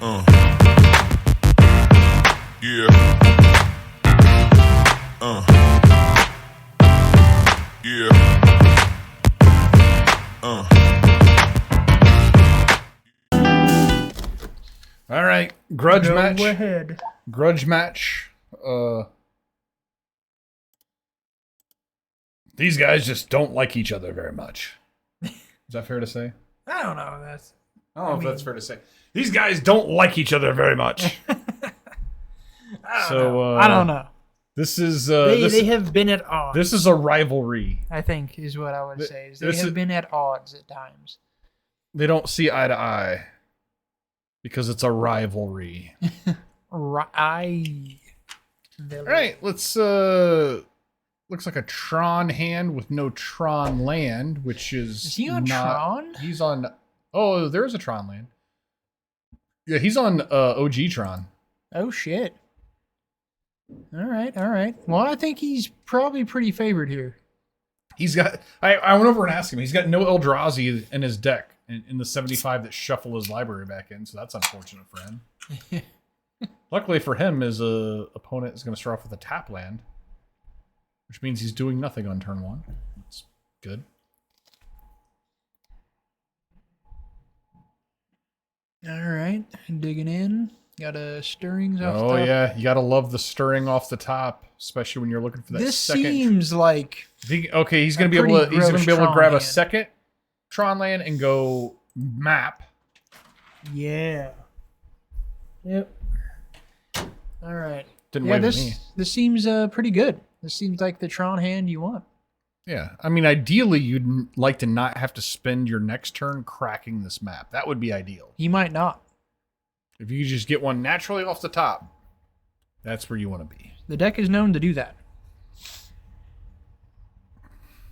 Yeah. Yeah. All right, grudge Go match. ahead. Grudge match. These guys just don't like each other very much. Is that fair to say? I don't know. I don't know if that's fair to say. These guys don't like each other very much. I don't know. This is They have been at odds. this is a rivalry. I think is what I would say. Is they this have is- been at odds at times. They don't see eye to eye because it's a rivalry. All All right, let's looks like a Tron hand with no Tron land, which is he on not, Tron? He's on. Oh, there is a Tron land. Yeah, he's on OG Tron. Oh shit. All right. Well, I think he's probably pretty favored here. He's got. I went over and asked him. He's got no Eldrazi in his deck in the 75 that shuffle his library back in. So that's unfortunate for him. Luckily for him, his opponent is going to start off with a tap land, which means he's doing nothing on turn one. That's good. All right, digging in. Got a stirrings off the Oh top. yeah, you gotta love the stirring off the top, especially when you're looking for that This second. seems like Okay, he's gonna a be able to. pretty He's gonna gross be able to Tron grab a hand. second Tron land and go map. yeah. Yep. All right. Didn't Yeah, wave at me. this seems pretty good. This seems like the Tron hand you want. Yeah, I mean, ideally, you'd like to not have to spend your next turn cracking this map. That would be ideal. He might not. If you could just get one naturally off the top, that's where you want to be. The deck is known to do that.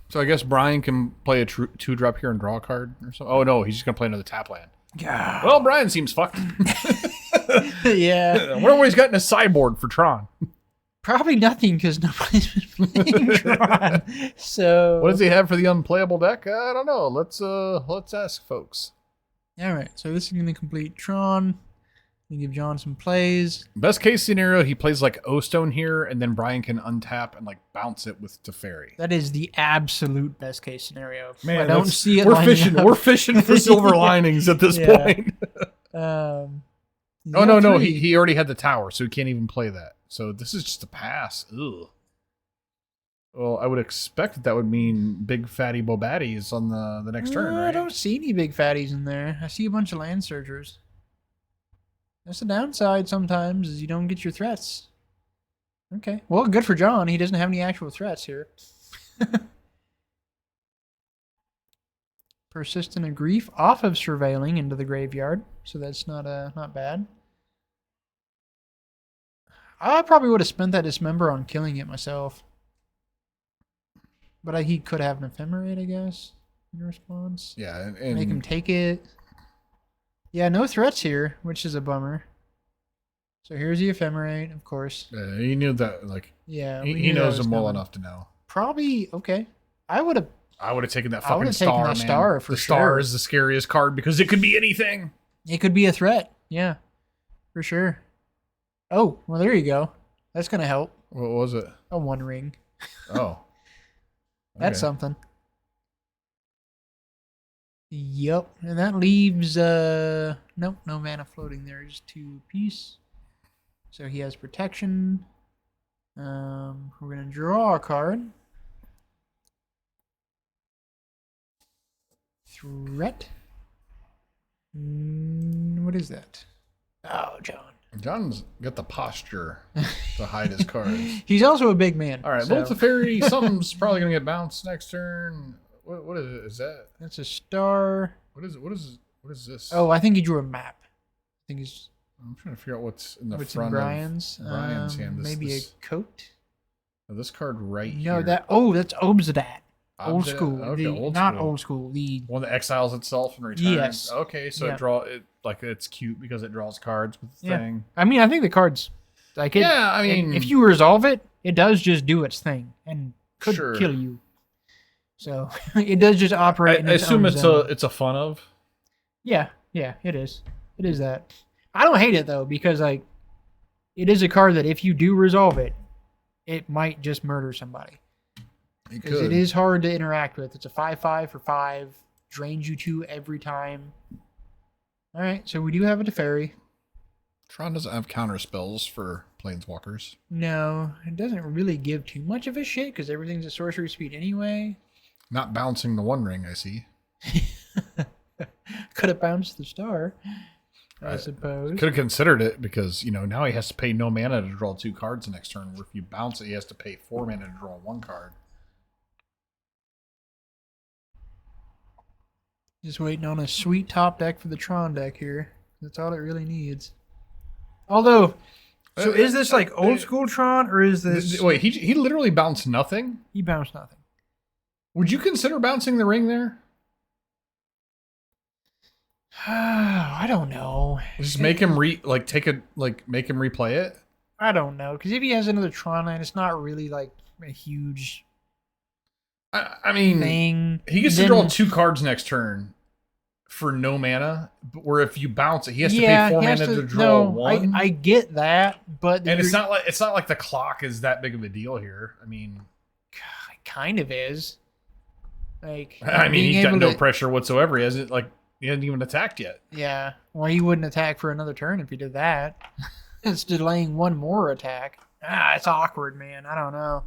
So I guess Brian can play a 2-drop here and draw a card or something. Oh no, he's just gonna play another tap land. God. Well, Brian seems fucked. Yeah. I wonder what he's got in his sideboard for Tron. Probably nothing because nobody's been playing Tron. So What does he have for the unplayable deck? I don't know. Let's ask folks. all right. So this is going to complete Tron. We give John some plays. Best case scenario, he plays like O-Stone here, and then Brian can untap and like bounce it with Teferi. That is the absolute best case scenario. Man, I don't see it. We're lining fishing. up. We're fishing for silver Yeah. linings at this Yeah. point. Oh no, three. he already had the tower, so he can't even play that. So this is just a pass. Ugh. Well, I would expect that would mean big fatty Bobatties on the next turn, right? I don't see any big fatties in there. I see a bunch of land searchers. That's the downside sometimes is you don't get your threats. Okay. Well, good for John. He doesn't have any actual threats here. Persistent of grief off of surveilling into the graveyard, so that's not bad. I probably would have spent that dismember on killing it myself. But he could have an ephemerate, I guess, in response. Yeah, and Make him take it. Yeah, no threats here, which is a bummer. So here's the ephemerate, of course. he knew that. Like, Yeah, he we knew that knows was him well coming. enough to know. Probably okay. I would have. I would have taken that I fucking would've taken star, that man. star for the star sure. is the scariest card because it could be anything. It could be a threat. Yeah, for sure. Oh, well, there you go. That's gonna help. What was it? A one ring. Oh, That's okay. something. Yep, and that leaves nope, no mana floating there. Just 2 piece. So he has protection. We're gonna draw a card. Threat. What is that? Oh, John. John's got the posture to hide his cards. He's also a big man. All right, so Bolt of Fairy. Something's probably gonna get bounced next turn. What is it? Is that that's a star. what is it? What is this? Oh, I think he drew a map. I think he's I'm trying to figure out what's in the what's in front Brian's. of Brian's hand. Maybe a coat. This card right No, here. that's Obzedat. Old Obzedat? school. Okay, old not school. old school. The One that exiles itself and returns. Yes. Okay, so Yeah. it's cute because it draws cards with the Yeah. thing. I mean, I think the cards like it. Yeah, I mean, if you resolve it, it does just do its thing and could Sure. kill you. So it does just operate. I in its assume own zone. it's a fun of. Yeah, it is. It is that. I don't hate it though, because like it is a card that if you do resolve it, it might just murder somebody. Because it is hard to interact with. It's a 5/5 for 5. Drains you 2 every time. Alright, so we do have a Teferi. Tron doesn't have counter spells for planeswalkers. No, it doesn't really give too much of a shit because everything's at sorcery speed anyway. Not bouncing the One Ring, I see. Could have bounced the star, I suppose. Could have considered it because, you know, now he has to pay no mana to draw 2 cards the next turn. Where if you bounce it, he has to pay 4 mana to draw 1 card. Just waiting on a sweet top deck for the Tron deck here. That's all it really needs. Although, so is this like old school Tron or is this... Wait, he literally bounced nothing? He bounced nothing. Would you consider bouncing the ring there? I don't know. Just make him make him replay it? I don't know. Because if he has another Tron line, it's not really like a huge I mean, thing. He gets to draw 2 cards next turn for no mana, but where if you bounce it, he has to pay 4 mana to draw 1. I get that, but and it's not like the clock is that big of a deal here. I mean, it kind of is. Like, I mean, he's got no pressure whatsoever. He hasn't even attacked yet. Yeah, well, he wouldn't attack for another turn if he did that. It's delaying 1 more attack. It's awkward, man. I don't know.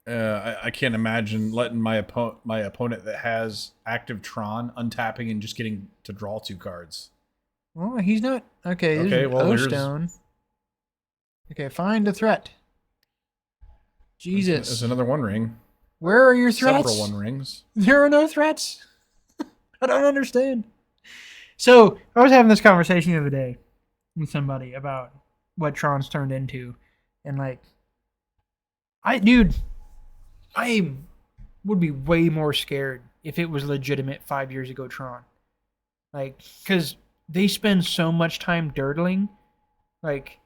I can't imagine letting my opponent that has active Tron untapping and just getting to draw 2 cards. Well, he's not. Okay, well, O-Stone. Okay, find a threat. Jesus. There's another One Ring. Where are your threats? Several One Rings. There are no threats. I don't understand. So, I was having this conversation the other day with somebody about what Tron's turned into. And like, I would be way more scared if it was legitimate 5 years ago Tron. Like, because they spend so much time dirtling. Like,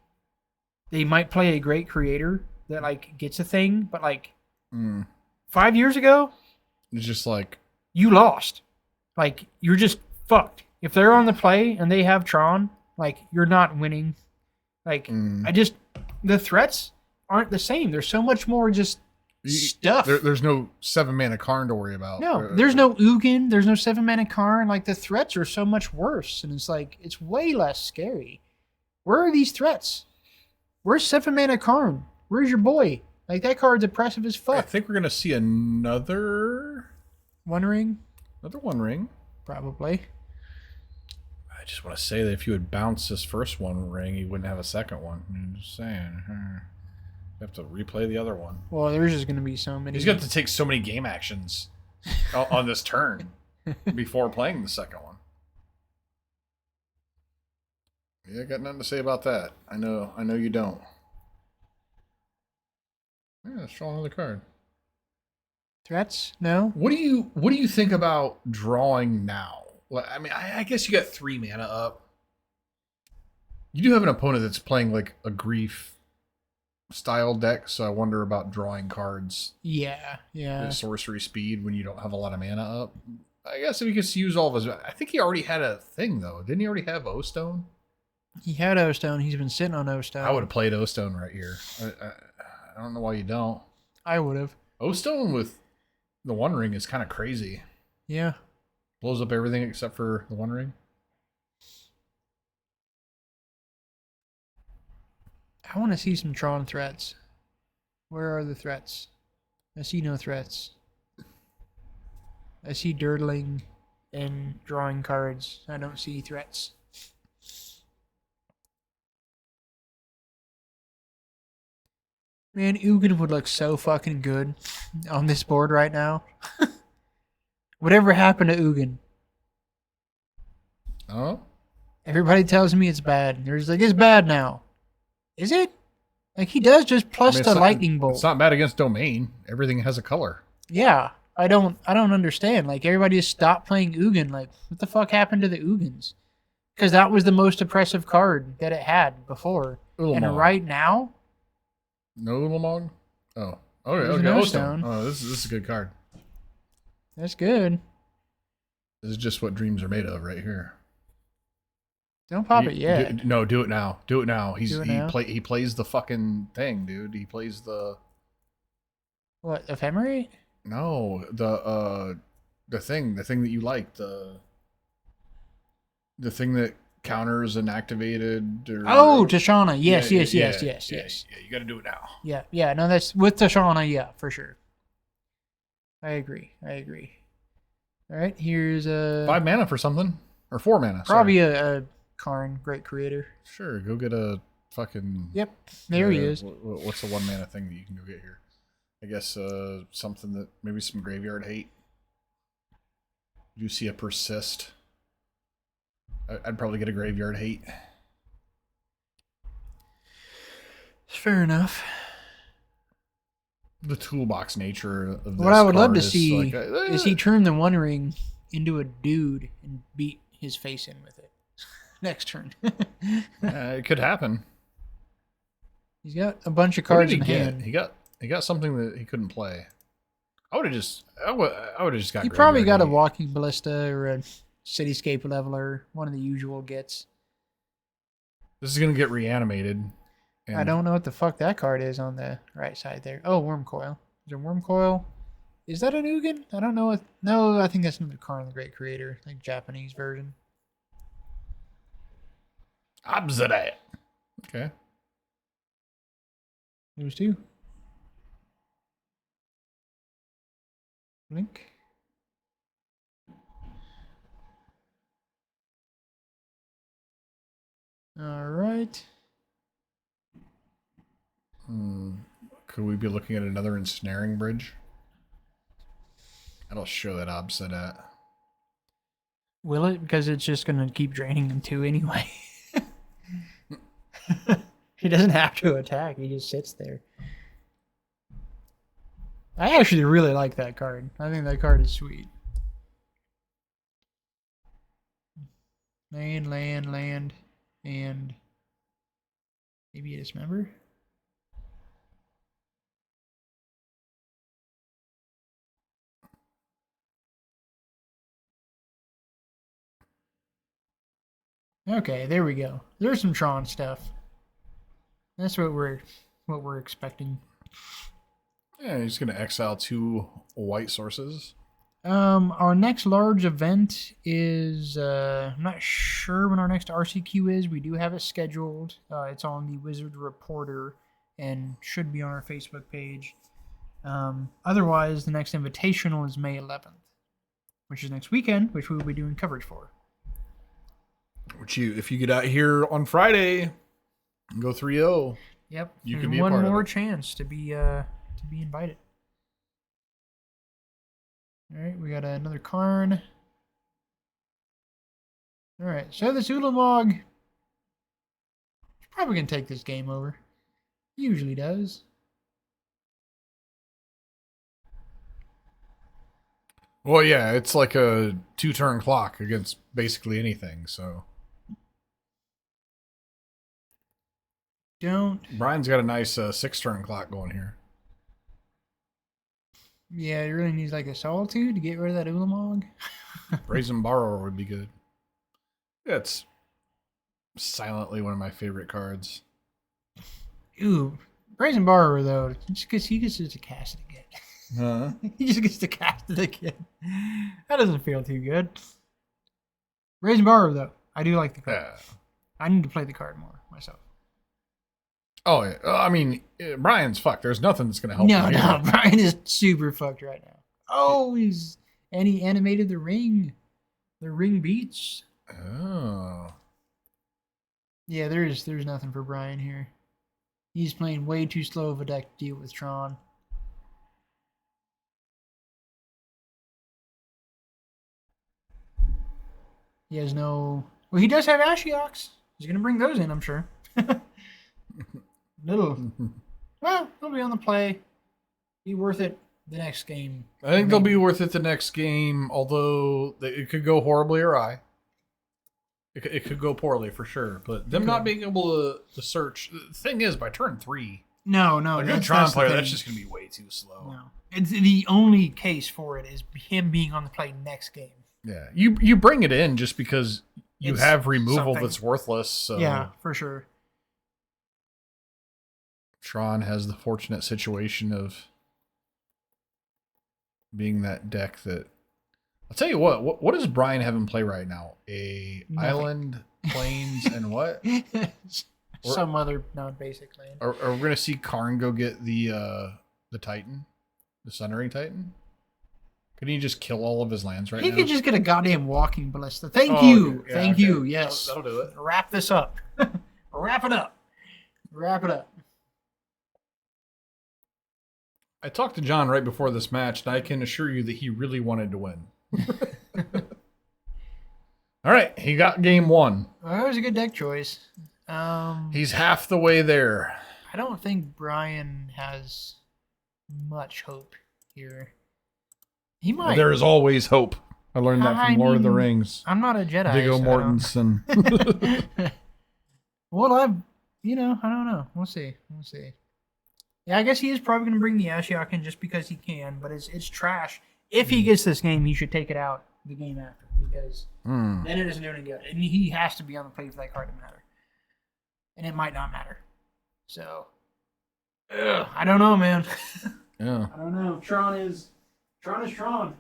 they might play a great creator that, like, gets a thing, but, like, 5 years ago, it's just like, you lost. Like, you're just fucked. If they're on the play and they have Tron, like, you're not winning. Like, the threats aren't the same. There's so much more just stuff. There's no 7 mana Karn to worry about. No, there's no Ugin. There's no 7 mana Karn. Like, the threats are so much worse. And it's like, it's way less scary. Where are these threats? Where's 7 mana Karn? Where's your boy? Like, that card's oppressive as fuck. I think we're going to see another One Ring? Another One Ring. Probably. I just want to say that if you would bounce this first One Ring, you wouldn't have a second one. I'm just saying. You have to replay the other one. Well, there's just going to be so many. He's got to take so many game actions on this turn before playing the second one. Yeah, I got nothing to say about that. I know you don't. Yeah, let's draw another card. Threats? No. What do you think about drawing now? Well, I mean, I guess you got 3 mana up. You do have an opponent that's playing like a grief style deck, so I wonder about drawing cards. Yeah. At sorcery speed when you don't have a lot of mana up. I guess if he could use all of his, I think he already had a thing though. Didn't he already have O-Stone? He had O-Stone. He's been sitting on O-Stone. I would have played O-Stone right here. I don't know why you don't. I would have. O-Stone with the One Ring is kind of crazy. Yeah. Blows up everything except for the One Ring. I want to see some Tron threats. Where are the threats? I see no threats. I see dirtling and drawing cards. I don't see threats. Man, Ugin would look so fucking good on this board right now. Whatever happened to Ugin? Oh? Everybody tells me it's bad. There's like, it's bad now. Is it? Like, he does just plus the lightning bolt. It's not bad against Domain. Everything has a color. Yeah. I don't understand. Like, everybody just stopped playing Ugin. Like, what the fuck happened to the Ugins? Because that was the most oppressive card that it had before. Ulamog. And right now... No Ulamog? Oh. Okay, There's okay. no O-Stone. stone. Oh, this is a good card. That's good. This is just what dreams are made of right here. Don't pop it yet. No, do it now. Do it now. He plays the fucking thing, dude. He plays the What, ephemerate? No, the thing that you like, the thing that counters an activated Tashana. Yes. Yeah, you got to do it now. Yeah. No, that's with Tashana. Yeah, for sure. I agree. All right, here's a 5 mana for something, or 4 mana. Probably a Karn, great creator. Sure, go get a fucking. Yep, there he is. What's the 1 mana thing that you can go get here? I guess something that maybe some graveyard hate. You see a persist. I'd probably get a graveyard hate. Fair enough. The toolbox nature of this what I would love to card see like is he turn the One Ring into a dude and beat his face in with it next turn. It could happen. He's got a bunch of What cards did in he get? hand. He got something that he couldn't play. I would have just got. He probably got a Walking Ballista or a Cityscape Leveler, one of the usual gets. This is gonna get reanimated. And I don't know what the fuck that card is on the right side there. Oh, Worm Coil. Is there Worm Coil? Is that an Ugin? I don't know. No, I think that's another Karn, the Great Creator, like Japanese version. Obsidian. Okay. There's 2. Blink. All right. Could we be looking at another ensnaring bridge? That'll show that Obsidian. Will it? Because it's just going to keep draining him too anyway. He doesn't have to attack. He just sits there. I actually really like that card. I think that card is sweet. Land, and maybe a Dismember? Okay, there we go. There's some Tron stuff. That's what we're expecting. Yeah, he's gonna exile 2 white sources. Our next large event is I'm not sure when our next RCQ is. We do have it scheduled. It's on the Wizard Reporter and should be on our Facebook page. Otherwise, the next invitational is May 11th, which is next weekend, which we will be doing coverage for. Which if you get out here on Friday and go 3-0, yep, you there's can be a part one of more it. chance to be invited. All right, we got another Karn. All right, so this Ulamog is probably gonna take this game over. Usually does. Well, yeah, it's like a 2-turn clock against basically anything. So Brian's got a nice 6-turn clock going here. Yeah, it really needs like a Solitude to get rid of that Ulamog. Brazen Borrower would be good. Yeah, it's silently one of my favorite cards. Ooh, Brazen Borrower though, just because he gets to cast it again. Huh? He just gets to cast it again. That doesn't feel too good. Brazen Borrower though, I do like the card. Yeah. I need to play the card more myself. Oh, yeah. I mean, Brian's fucked. There's nothing that's gonna help. No, him no, here. Brian is super fucked right now. Oh, and he animated the ring. The ring beats. Oh. Yeah, there's nothing for Brian here. He's playing way too slow of a deck to deal with Tron. He has no... Well, he does have Ashioks. He's going to bring those in, I'm sure. Well, they'll be on the play. Be worth it the next game. I think they'll be worth it the next game, although it could go horribly awry. It could go poorly for sure, but them not being able to search... The thing is, by turn 3... No. A good Tron player, that's just going to be way too slow. No. It's the only case for it is him being on the play next game. Yeah, you bring it in just because You it's have removal something. that's worthless. So Yeah, for sure. Tron has the fortunate situation of being that deck that. I'll tell you what does Brian have in play right now? A Nothing. island, plains, and what? Some other non-basic land. Are we going to see Karn go get the Titan? The Sundering Titan? Couldn't he just kill all of his lands right He now? could just get a goddamn walking ballista. Thank Oh, you. okay. Yeah, Thank okay. you. Yes. That'll do it. Wrap this up. Wrap it up. Wrap it up. I talked to John right before this match, and I can assure you that he really wanted to win. All right, he got game one. Well, it was a good deck choice. He's half the way there. I don't think Brian has much hope here. He might. There is always hope. I learned that from Lord of the Rings. I'm not a Jedi. Viggo so Mortensen. Well, I don't know. We'll see. Yeah, I guess he is probably going to bring the Ashiok in just because he can, but it's trash. If he gets this game, he should take it out the game after because then it isn't doing any good. And he has to be on the plate for that card to matter. And it might not matter. So, I don't know, man. Yeah. I don't know. Tron is Tron.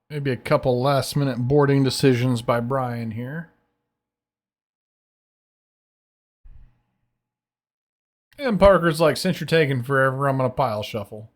Maybe a couple last minute boarding decisions by Brian here. And Parker's like, since you're taking forever, I'm going to pile shuffle.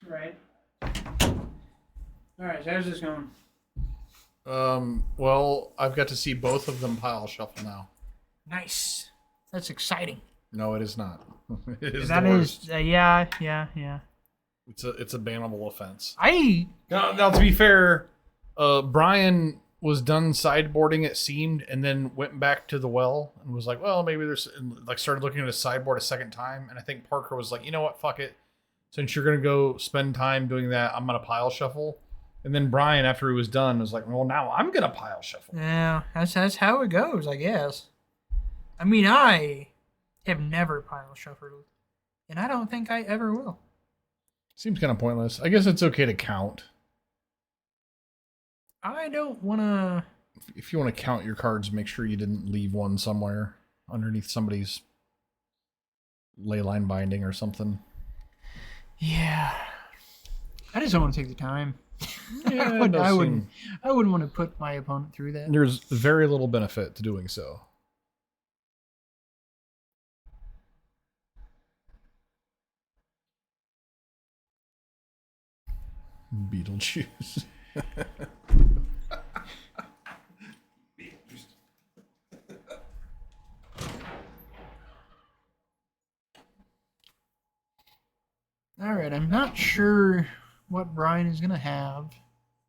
Right. All right, so how's this going? Well, I've got to see both of them pile shuffle now. Nice. That's exciting. No, it is not. It is That the worst. is, yeah. It's a bannable offense. I Now, to be fair, Brian was done sideboarding, it seemed, and then went back to the well and was like, well, maybe there's, and like started looking at his sideboard a second time. And I think Parker was like, you know what, fuck it. Since you're going to go spend time doing that, I'm going to pile shuffle. And then Brian, after he was done, was like, well, now I'm going to pile shuffle. Yeah, that's how it goes, I guess. I mean, I have never pile shuffled, and I don't think I ever will. Seems kind of pointless. I guess it's okay to count. I don't want to... If you want to count your cards, make sure you didn't leave one somewhere underneath somebody's leyline binding or something. Yeah. I just don't want to take the time. Yeah, I wouldn't want to put my opponent through that. There's very little benefit to doing so. Beetlejuice. All right, I'm not sure what Brian is going to have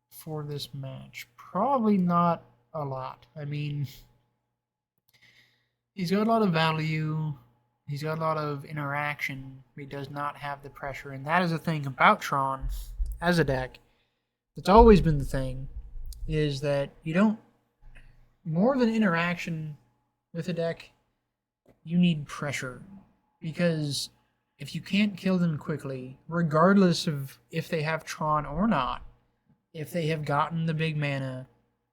for this match. Probably not a lot. I mean, he's got a lot of value. He's got a lot of interaction. He does not have the pressure. And that is the thing about Tron as a deck. It's always been the thing, is that you don't... More than interaction with a deck, you need pressure. Because if you can't kill them quickly, regardless of if they have Tron or not, if they have gotten the big mana,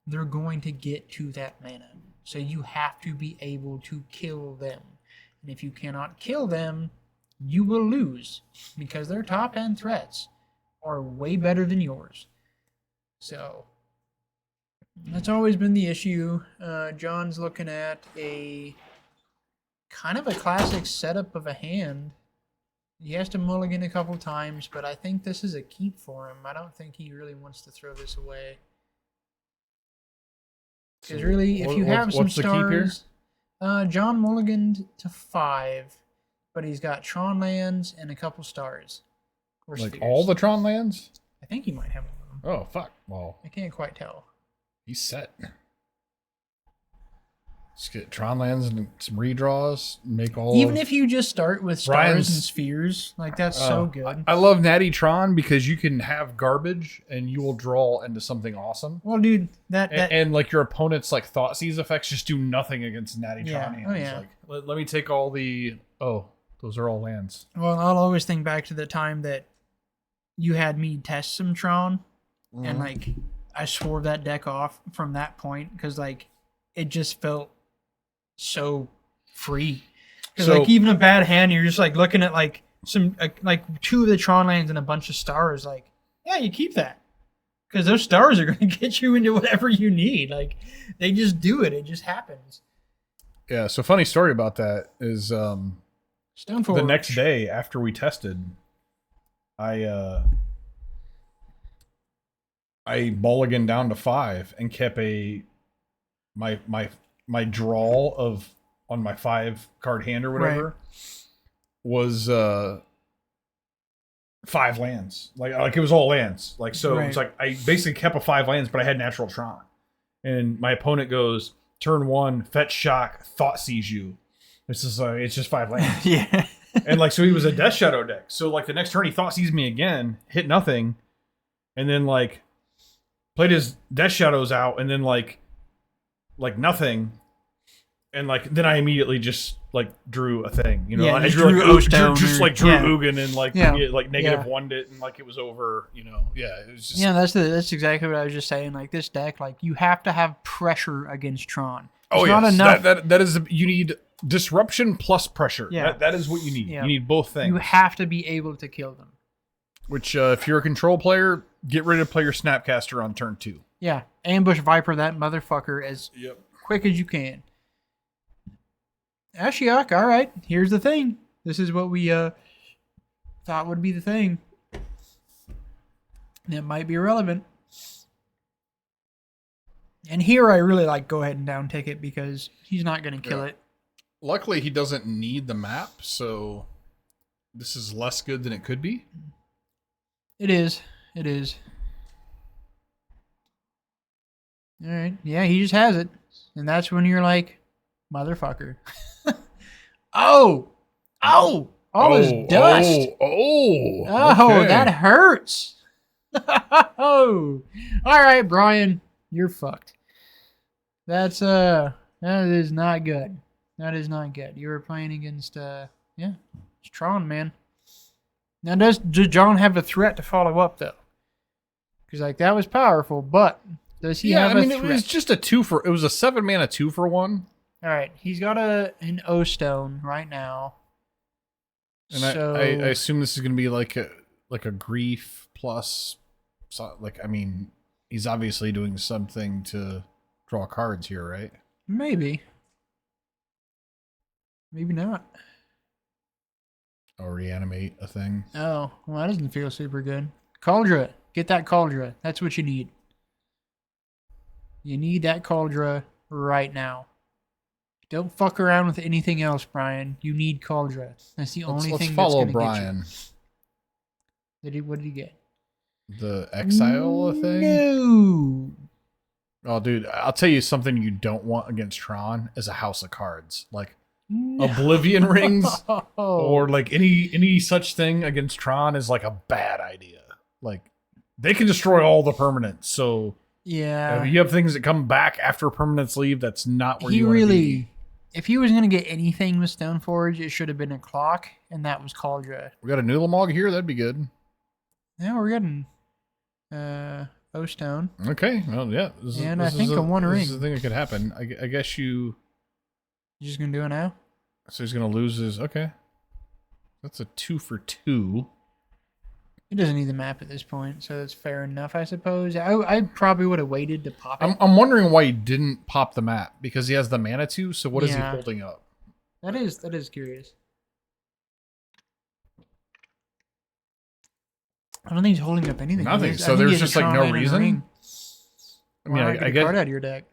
they're going to get to that mana. So you have to be able to kill them. And if you cannot kill them, you will lose because their top end threats are way better than yours. So that's always been the issue. John's looking at a kind of a classic setup of a hand. He has to mulligan a couple times, but I think this is a keep for him. I don't think he really wants to throw this away. Because really, if you have some stars, John mulliganed to 5, but he's got Tron lands and a couple stars. Or Like spheres. all the Tron lands? I think he might have one of them. Oh, fuck. Well, I can't quite tell. he's set. Just get Tron lands and some redraws. Make all. Even if you just start with stars Brian's- and spheres, like that's so good. I love Natty Tron because you can have garbage and you will draw into something awesome. Well, dude, that And like your opponent's like Thought Seize effects just do nothing against Natty Yeah. Tron hands. Oh, yeah. Like, let me take all the. Oh, those are all lands. well, I'll always think back to the time that you had me test some Tron, and like I swore that deck off from that point because like it just felt so free. Because So- like even a bad hand, you're just like looking at like some like 2 of the Tron lands and a bunch of stars. Like, yeah, you keep that because those stars are going to get you into whatever you need. Like they just do it. It just happens. Yeah. So funny story about that is Stoneforge. the next day after we tested, I mulliganed down to 5 and kept my draw of on my 5 card hand or whatever was 5 lands. Like it was all lands. Like so Right. it's like I basically kept a 5 lands, but I had natural Tron. And my opponent goes, turn 1, fetch shock, Thought Seize you. It's just 5 lands. Yeah. And like so he was a Death Shadow deck. So like the next turn he Thought Seized me again, hit nothing, and then like played his Death Shadows out, and then like nothing, and like then I immediately just like drew a thing, you know. Yeah, I just drew drew like Ostone just or- like drew yeah. Ugin and like Yeah. negative Yeah. one it and like it was over, you know. Yeah, it was just Yeah, that's exactly what I was just saying. Like this deck, like you have to have pressure against Tron. It's yes. not enough. That is you need disruption plus pressure. Yeah. That is what you need. Yeah. You need both things. You have to be able to kill them. Which if you're a control player, get ready to play your Snapcaster on turn 2. Yeah, ambush Viper that motherfucker as quick as you can. Ashiok, all right. Here's the thing. This is what we thought would be the thing. That might be irrelevant. And here I really like go ahead and down tick it because he's not going to kill it. Luckily, he doesn't need the map, so this is less good than it could be. It is. It is. All right. Yeah, he just has it. And that's when you're like, motherfucker. Oh! Oh! All his dust. Oh, Oh, okay. that hurts. Oh. All right, Brian. You're fucked. That is not good. That is not good. You were playing against it's Tron, man. Now does John have a threat to follow up though? Because like that was powerful, but does he have a it threat? was just it was a 7 mana 2-for-1. All right, he's got an O stone right now. And So I assume this is going to be like a grief plus, he's obviously doing something to draw cards here, right? maybe not. Or reanimate a thing. Oh, well, that doesn't feel super good. Cauldra. Get that Cauldra. That's what you need. You need that Cauldra right now. Don't fuck around with anything else, Brian. You need Cauldra. That's the only Let's thing follow that's going to Brian. get you. What did he get? The exile thing? No. Oh, dude, I'll tell you something you don't want against Tron is a house of cards. Like Oblivion Rings or like any such thing against Tron is like a bad idea. Like they can destroy all the permanents. So Yeah. if you have things that come back after permanents leave, that's not where He you want to really, be. if he was going to get anything with Stoneforge, it should have been a clock, and that was Cauldra. We got a Nulamog here, that'd be good. Now we're getting O-Stone. Okay, well, yeah. And I think a One Ring. This is the thing that could happen. I guess you... You just going to do it now? So he's going to lose his... Okay. That's a 2 for 2. He doesn't need the map at this point, so that's fair enough, I suppose. I probably would have waited to pop it. I'm wondering why he didn't pop the map. Because he has the Manitou, so what is he Yeah. holding up? That is curious. I don't think he's holding up anything. Nothing. I So think there's he has a just like Tron no and a reason? ring. I mean, Why not I get a guess... card out of your deck.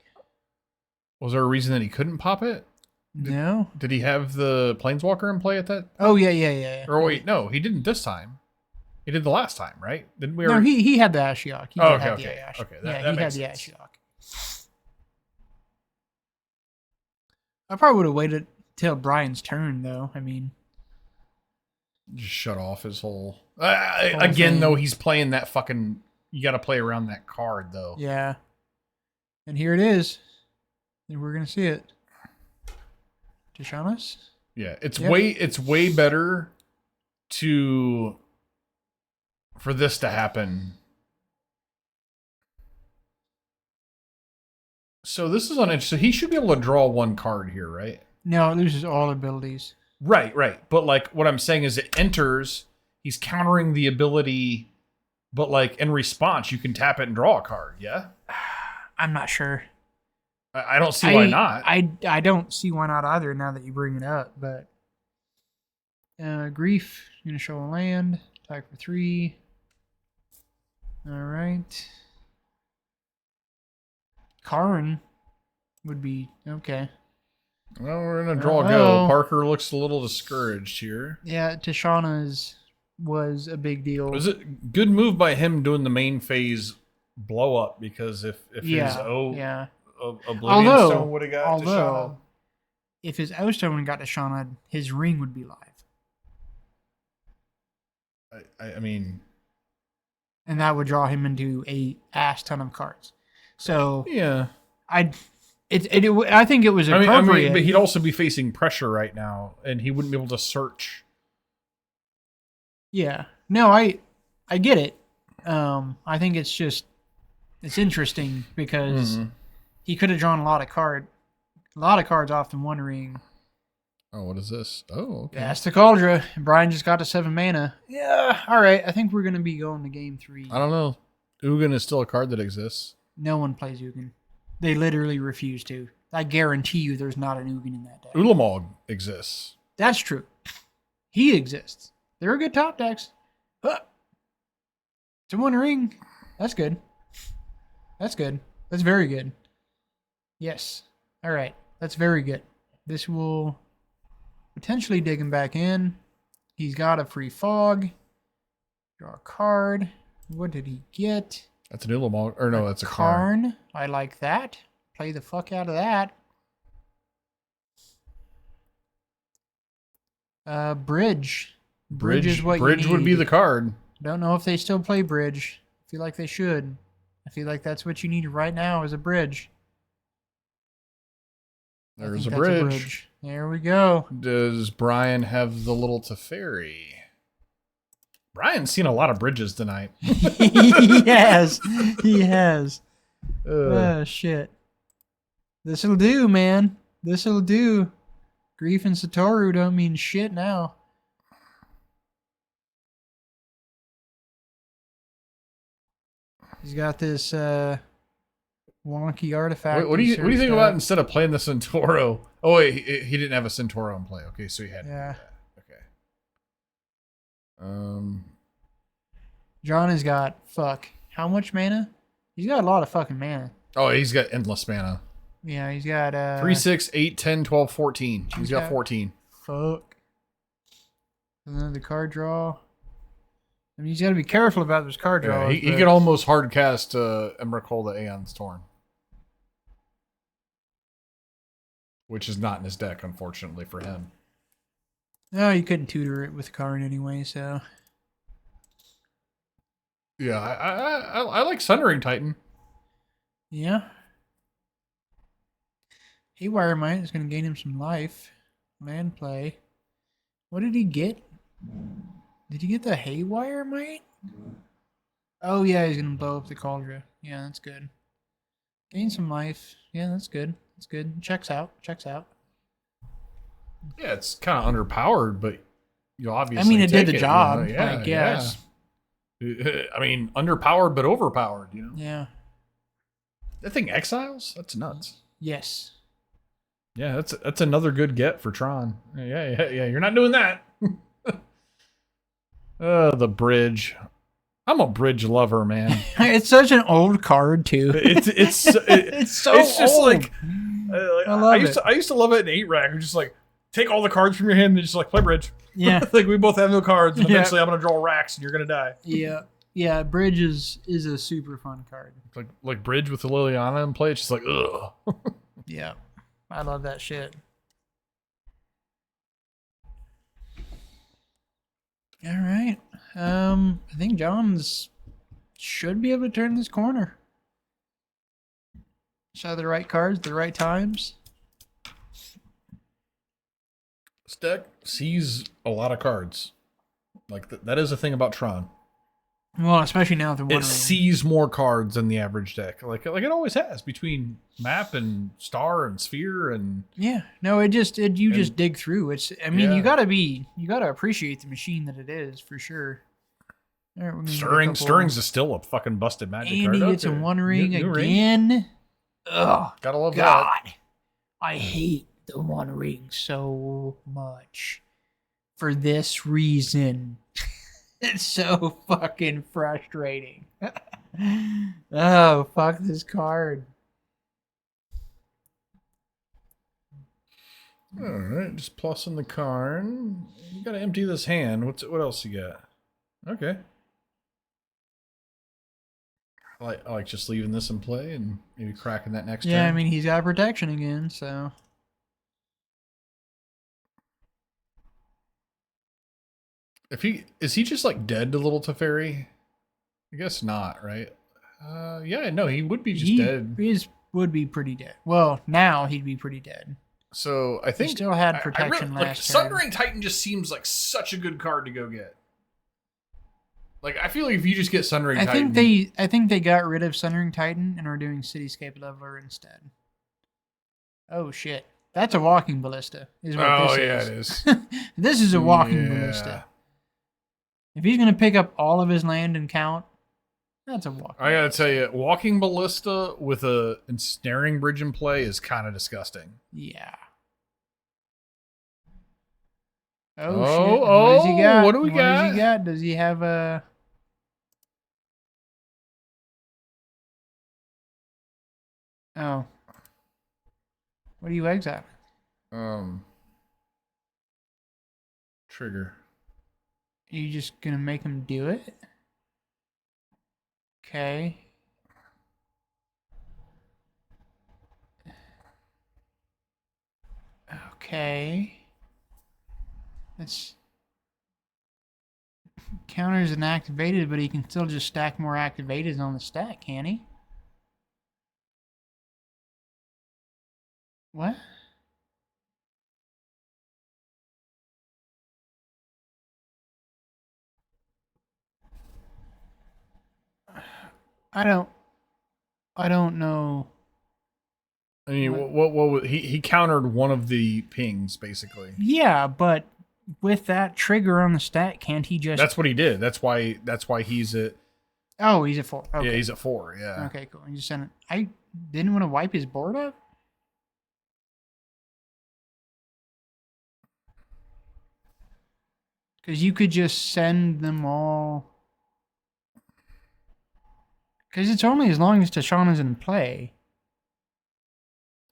Was there a reason that he couldn't pop it? No. Did he have the Planeswalker in play at that? Oh, yeah. Or wait, no, he didn't this time. He did the last time, right? Didn't we? No, he had the Ashiok. He did have Okay. the Ash. Okay, yeah, that he had makes the sense. Ashiok. I probably would have waited till Brian's turn, though. I mean, Just shut off his whole... Whole again, thing. though, he's playing that fucking... You got to play around that card, though. yeah. And here it is. And we're gonna see it. Tishana's? Yeah, it's Yep. way better for this to happen. So this is uninteresting. So he should be able to draw one card here, right? No, it loses all abilities. Right. But like what I'm saying is it enters, he's countering the ability, but like in response, you can tap it and draw a card, yeah? I'm not sure. I don't see why not. I don't see why not either now that you bring it up, but Grief, gonna show a land, attack for 3. Alright. Karn would be okay. Well, we're gonna draw a Uh-oh. go. Parker looks a little discouraged here. Yeah, Tishana's was a big deal. Was it good move by him doing the main phase blow up? Because if his yeah. Oblivion Stone would have got Tishana. If his O-Stone got Tishana, his ring would be live. I mean, And that would draw him into a ass ton of cards. So yeah. I think it was I appropriate. mean, but he'd also be facing pressure right now, and he wouldn't be able to search. Yeah. No, I get it. I think it's interesting because he could have drawn a lot of cards off the One Ring. Oh, what is this? Oh, okay. That's the Cauldron. Brian just got to 7 mana. Yeah. All right. I think we're gonna be going to game 3. I don't know. Ugin is still a card that exists. No one plays Ugin. They literally refuse to. I guarantee you, there's not an Ugin in that deck. Ulamog exists. That's true. He exists. They're good top decks. Huh. It's a One Ring. That's good. That's good. That's very good. Yes. All right. That's very good. This will potentially dig him back in. He's got a free fog. Draw a card. What did he get? That's an Ulamog. Or no, that's a Karn. Karn. I like that. Play the fuck out of that. Bridge. Bridge is what Bridge you would be need. the card. Don't know if they still play Bridge. I feel like they should. I feel like that's what you need right now is a Bridge. I There's a think that's bridge. There we go. Does Brian have the little Teferi? Brian's seen a lot of bridges tonight. He has. He has. Ugh. Oh, shit. This'll do, man. This'll do. Grief and Satoru don't mean shit now. He's got this wonky artifact. What do you think searched about out. instead of playing the Centauro? Oh wait, he didn't have a Centauro in play. Okay, so he had. Yeah. Okay. John has got how much mana? He's got a lot of fucking mana. Oh, he's got endless mana. Yeah, he's got 3, 6, 8, 10, 12, 14. He's got got- 14. fuck. And then the card draw. I mean, he's got to be careful about those card Yeah, draws. he but- could almost hard cast Emrakul the Aeon's Torn. Which is not in his deck, unfortunately, for him. No, you couldn't tutor it with Karn anyway, so. Yeah, I like Sundering Titan. Yeah. Haywire Might is going to gain him some life. Land play. What did he get? Did he get the Haywire Might? Oh yeah, he's gonna blow up the cauldron. Yeah, that's good. Gain some life. Yeah, that's good. That's good. Checks out. Checks out. Yeah, it's kind of underpowered, but you I obviously mean, it did take the it, job. Yeah, Like, yeah. I mean, underpowered but overpowered. Yeah. That thing exiles. That's nuts. Yes. Yeah, that's another good get for Tron. Yeah. You're not doing that. The bridge. I'm a bridge lover, man. It's such an old card too. It's so it's just old. like I love I used to love it in 8-rack. You're just like take all the cards from your hand and just like play bridge. Yeah. Like we both have no cards, and Yeah. eventually I'm gonna draw racks and you're gonna die. Yeah. Yeah. Bridge is a super fun card. Like bridge with the Liliana in play. It's just like ugh. Yeah. I love that shit. All right. I think John's should be able to turn this corner. Show the right cards, the right times. This deck sees a lot of cards. Like that is a thing about Tron. Well, especially now with the one It ring. sees more cards than the average deck. Like it always has between map and star and sphere and Yeah. No, you just dig through. I mean, Yeah. you gotta appreciate the machine that it is for sure. All right, we're gonna get a couple- Stirrings is still a fucking busted magic Andy card. gets a Okay. one ring New again. Ugh. Gotta love that. God, I hate the one ring so much for this reason. It's so fucking frustrating. Oh, fuck this card. All right, just plussing the card. You gotta empty this hand. What else you got? Okay. I like just leaving this in play and maybe cracking that next Yeah, turn. I mean, he's got protection again, so. Is he just like dead to Little Teferi? I guess not, right? Yeah, no, he would be just dead. He would be pretty dead. Well, now he'd be pretty dead. So I think He still had I protection really, last turn. Sundering Titan just seems like such a good card to go get. Like I feel like if you just get Sundering Titan, I think they got rid of Sundering Titan and are doing Cityscape Leveler instead. Oh shit. That's a walking ballista, is what this yeah, is. it is. This is a walking Yeah. ballista. If he's gonna pick up all of his land and count, that's a walking. I gotta tell you, walking ballista with a ensnaring bridge in play is kind of disgusting. Yeah. Oh, shit. What does he got? what do we What does got? he got? Does he have a... Oh. What do you exile? Trigger. Are you just gonna make him do it? Okay. Okay. That's counters an activated, but he can still just stack more activated on the stack, can he? What? I don't know. I mean, what he countered one of the pings basically. Yeah, but with that trigger on the stack, can't he just... That's what he did. That's why he's at. Oh, he's at 4. Okay. Yeah, he's at 4. Yeah. Okay, cool. He just sent it. I didn't want to wipe his board up. Because you could just send them all. Because it's only as long as Tashana's in play.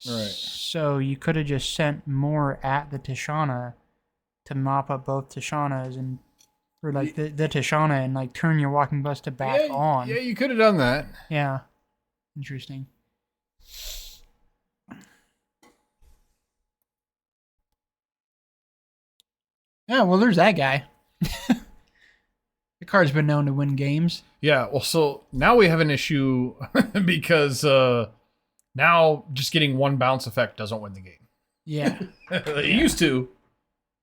Right. So you could have just sent more at the Tashana to mop up both Tashanas and, or like the Tashana and like turn your walking ballista back on. Yeah, you could have done that. Yeah. Interesting. Yeah, well, there's that guy. The card's been known to win games. Yeah, well, so now we have an issue because now just getting one bounce effect doesn't win the game. Yeah. It used to,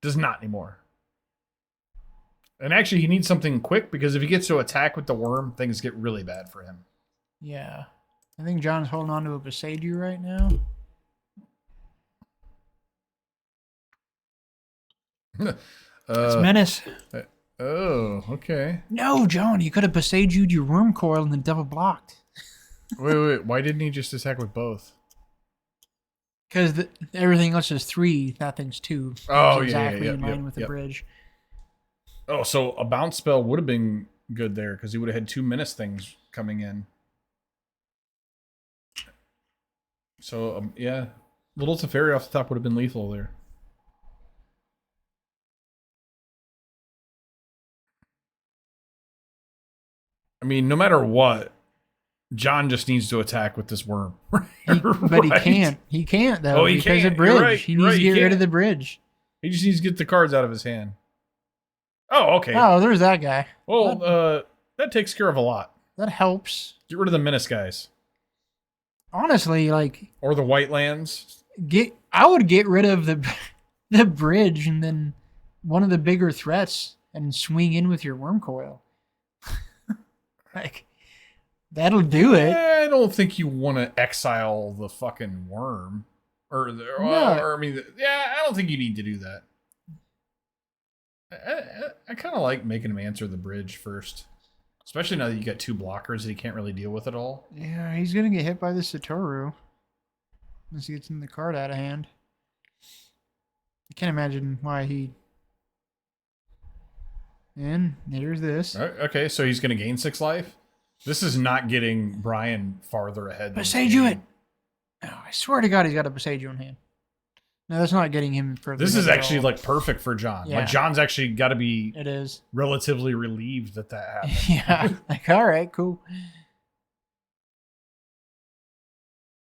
does not anymore. And actually, he needs something quick because if he gets to attack with the worm, things get really bad for him. Yeah. I think John's holding on to a Besaidu right now. It's Menace. Oh, okay. No, John, you could have Besaidu'd your worm coil and then double blocked. Wait. Why didn't he just attack with both? Because everything else is 3, that thing's 2. Oh, exactly in line with the bridge. Oh, so a bounce spell would have been good there because he would have had 2 menace things coming in. So, yeah. Little Teferi off the top would have been lethal there. I mean, no matter what, John just needs to attack with this worm. But he can't. He can't, though, because of bridge. Right. He needs to get rid of the bridge. He just needs to get the cards out of his hand. Oh, okay. Oh, there's that guy. Well, that takes care of a lot. That helps. Get rid of the menace guys. Honestly, like... Or the white lands. I would get rid of the bridge and then one of the bigger threats and swing in with your worm coil. Like, that'll do it. I don't think you want to exile the fucking worm. I don't think you need to do that. I kind of like making him answer the bridge first. Especially now that you got 2 blockers that he can't really deal with at all. Yeah, he's going to get hit by the Satoru. Unless he gets the card out of hand. I can't imagine why he... And there's this. Okay, so he's going to gain 6 life? This is not getting Brian farther ahead. Besaidu it! Oh, I swear to God he's got a Besaidu in hand. No, that's not getting him further. This is actually like perfect for John. Yeah. Like John's actually got to be relatively relieved that happened. Yeah. Like, all right, cool.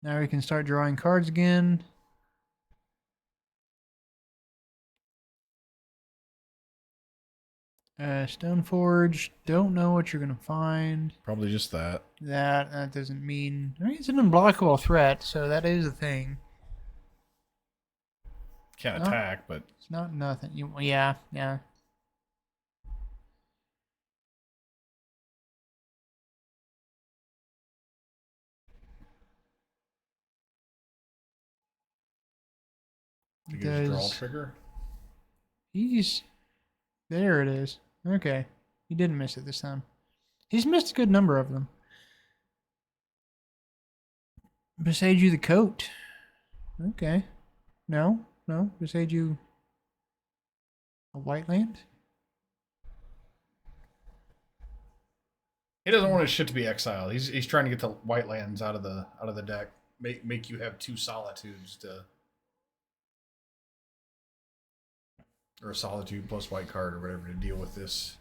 Now we can start drawing cards again. Stoneforge. Don't know what you're gonna find. Probably just that. That doesn't mean. I mean, it's an unblockable threat, so that is a thing. Can't attack, but it's not nothing. Yeah. Draw trigger. There it is. Okay, he didn't miss it this time. He's missed a good number of them. Besaidu the coat. Okay. No. Besaidu a white land. He doesn't want his shit to be exiled. He's trying to get the white lands out of the deck. Make you have 2 solitudes to, or a solitude plus white card or whatever to deal with this.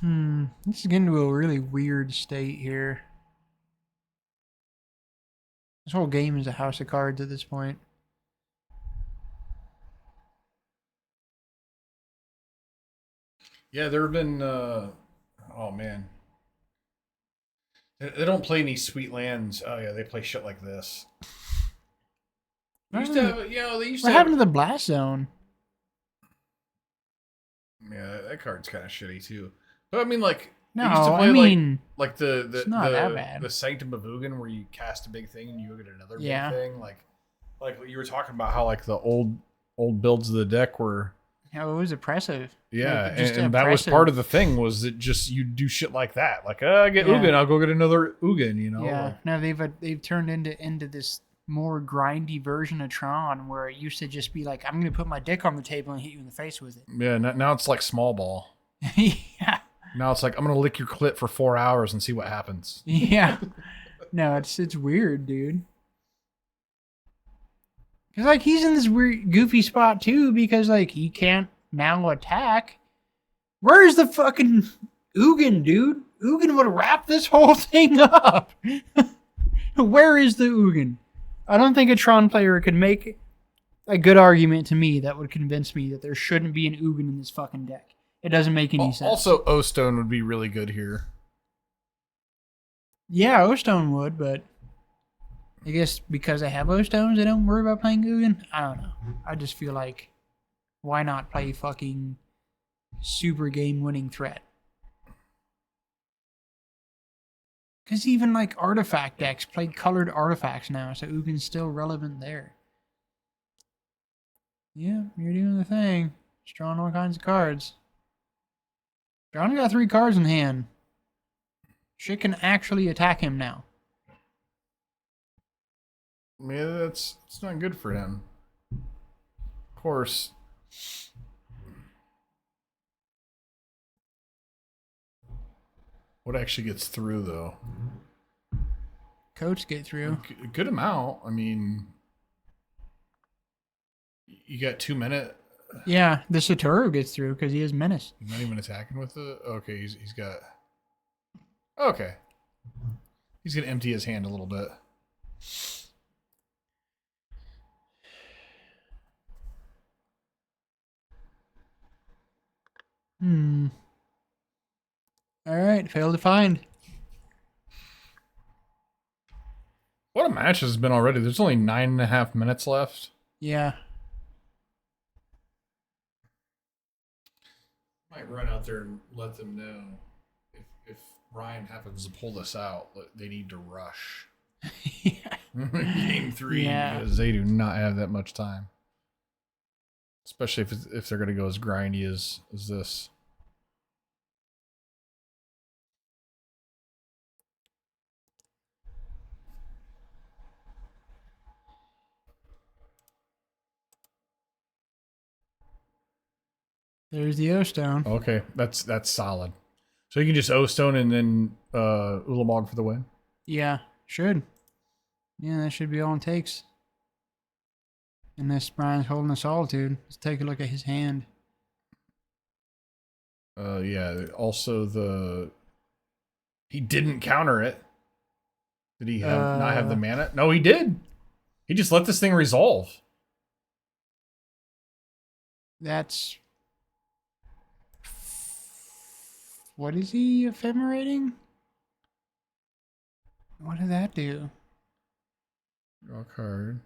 This is getting to a really weird state here. This whole game is a house of cards at this point. Yeah, there have been. Oh man, they don't play any sweet lands. Oh yeah, they play shit like this. They used to have, what happened to the blast zone? Yeah, that card's kind of shitty too. But I mean, like, no, they used to play like the Sanctum of Ugin, where you cast a big thing and you get another big thing. Like you were talking about how like the old builds of the deck were. Yeah, it was oppressive. Yeah, and that was part of the thing, was that just you do shit like that. Like, I get Ugin, I'll go get another Ugin, you know? Yeah, no, they've turned into this more grindy version of Tron, where it used to just be like, I'm going to put my dick on the table and hit you in the face with it. Yeah, now it's like small ball. Yeah. Now it's like, I'm going to lick your clit for 4 hours and see what happens. Yeah. No, it's weird, dude. Because, like, he's in this weird, goofy spot, too, because, like, he can't now attack. Where's the fucking Ugin, dude? Ugin would wrap this whole thing up. Where is the Ugin? I don't think a Tron player could make a good argument to me that would convince me that there shouldn't be an Ugin in this fucking deck. It doesn't make any sense. Also, O-Stone would be really good here. Yeah, O-Stone would, but I guess because I have O-Stones, I don't worry about playing Ugin. I don't know. I just feel like, why not play fucking super game-winning threat. Because even like artifact decks play colored artifacts now, so Ugin's still relevant there. Yeah, you're doing the thing. Just drawing all kinds of cards. John's got 3 cards in hand. Shit can actually attack him now. Yeah, it's not good for him. Of course. What actually gets through, though? Coats get through. A good amount. I mean, you got 2 minutes. Yeah, the Satoru gets through because he has menace. He's not even attacking with it? Okay, he's got... Okay. He's going to empty his hand a little bit. Alright, failed to find. What a match has been already. There's only 9.5 minutes left. Yeah. Might run out there and let them know if Ryan happens to pull this out, they need to rush. Game 3, because they do not have that much time. Especially if they're going to go as grindy as this. There's the O-Stone. Okay, that's solid. So you can just O-Stone and then Ulamog for the win? Yeah, should. Yeah, that should be all it takes. Unless Brian's holding a Solitude. Let's take a look at his hand. Yeah, also he didn't counter it. Did he not have the mana? No, he did. He just let this thing resolve. That's... What is he ephemerating? What did that do? Draw a card.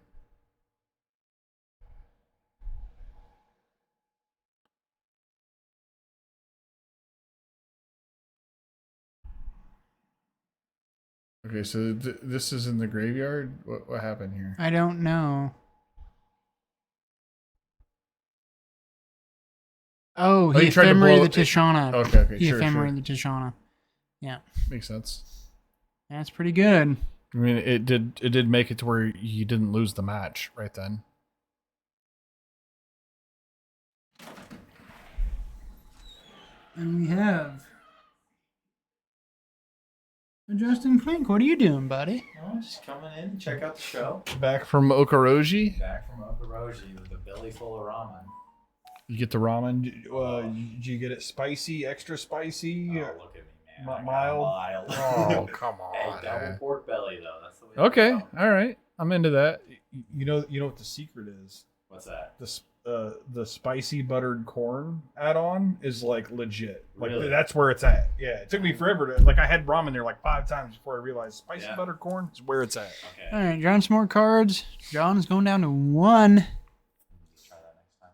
Okay, so this is in the graveyard? What happened here? I don't know. Oh, he ephemerated the Tishana. Okay, he sure. ephemerated the Tishana. Yeah. Makes sense. That's pretty good. I mean, it did make it to where he didn't lose the match right then. And we have Justin Klink. What are you doing, buddy? Oh, just coming in, check out the show. Back from Okoroji. Back from Okoroji with a belly full of ramen. You get the ramen. Did you get it spicy, extra spicy? Oh, look at me, man. Mild? Oh, come on. Hey, double pork belly, though. That's the way Okay, to go. all right. I'm into that. You know what the secret is? What's that? The spicy buttered corn add-on is like legit. Like Really? that's where it's at. Yeah, it took me forever to I had ramen there like 5 times before I realized spicy buttered corn is where it's at. Okay. All right, John, some more cards. John's going down to 1. Let's try that next time.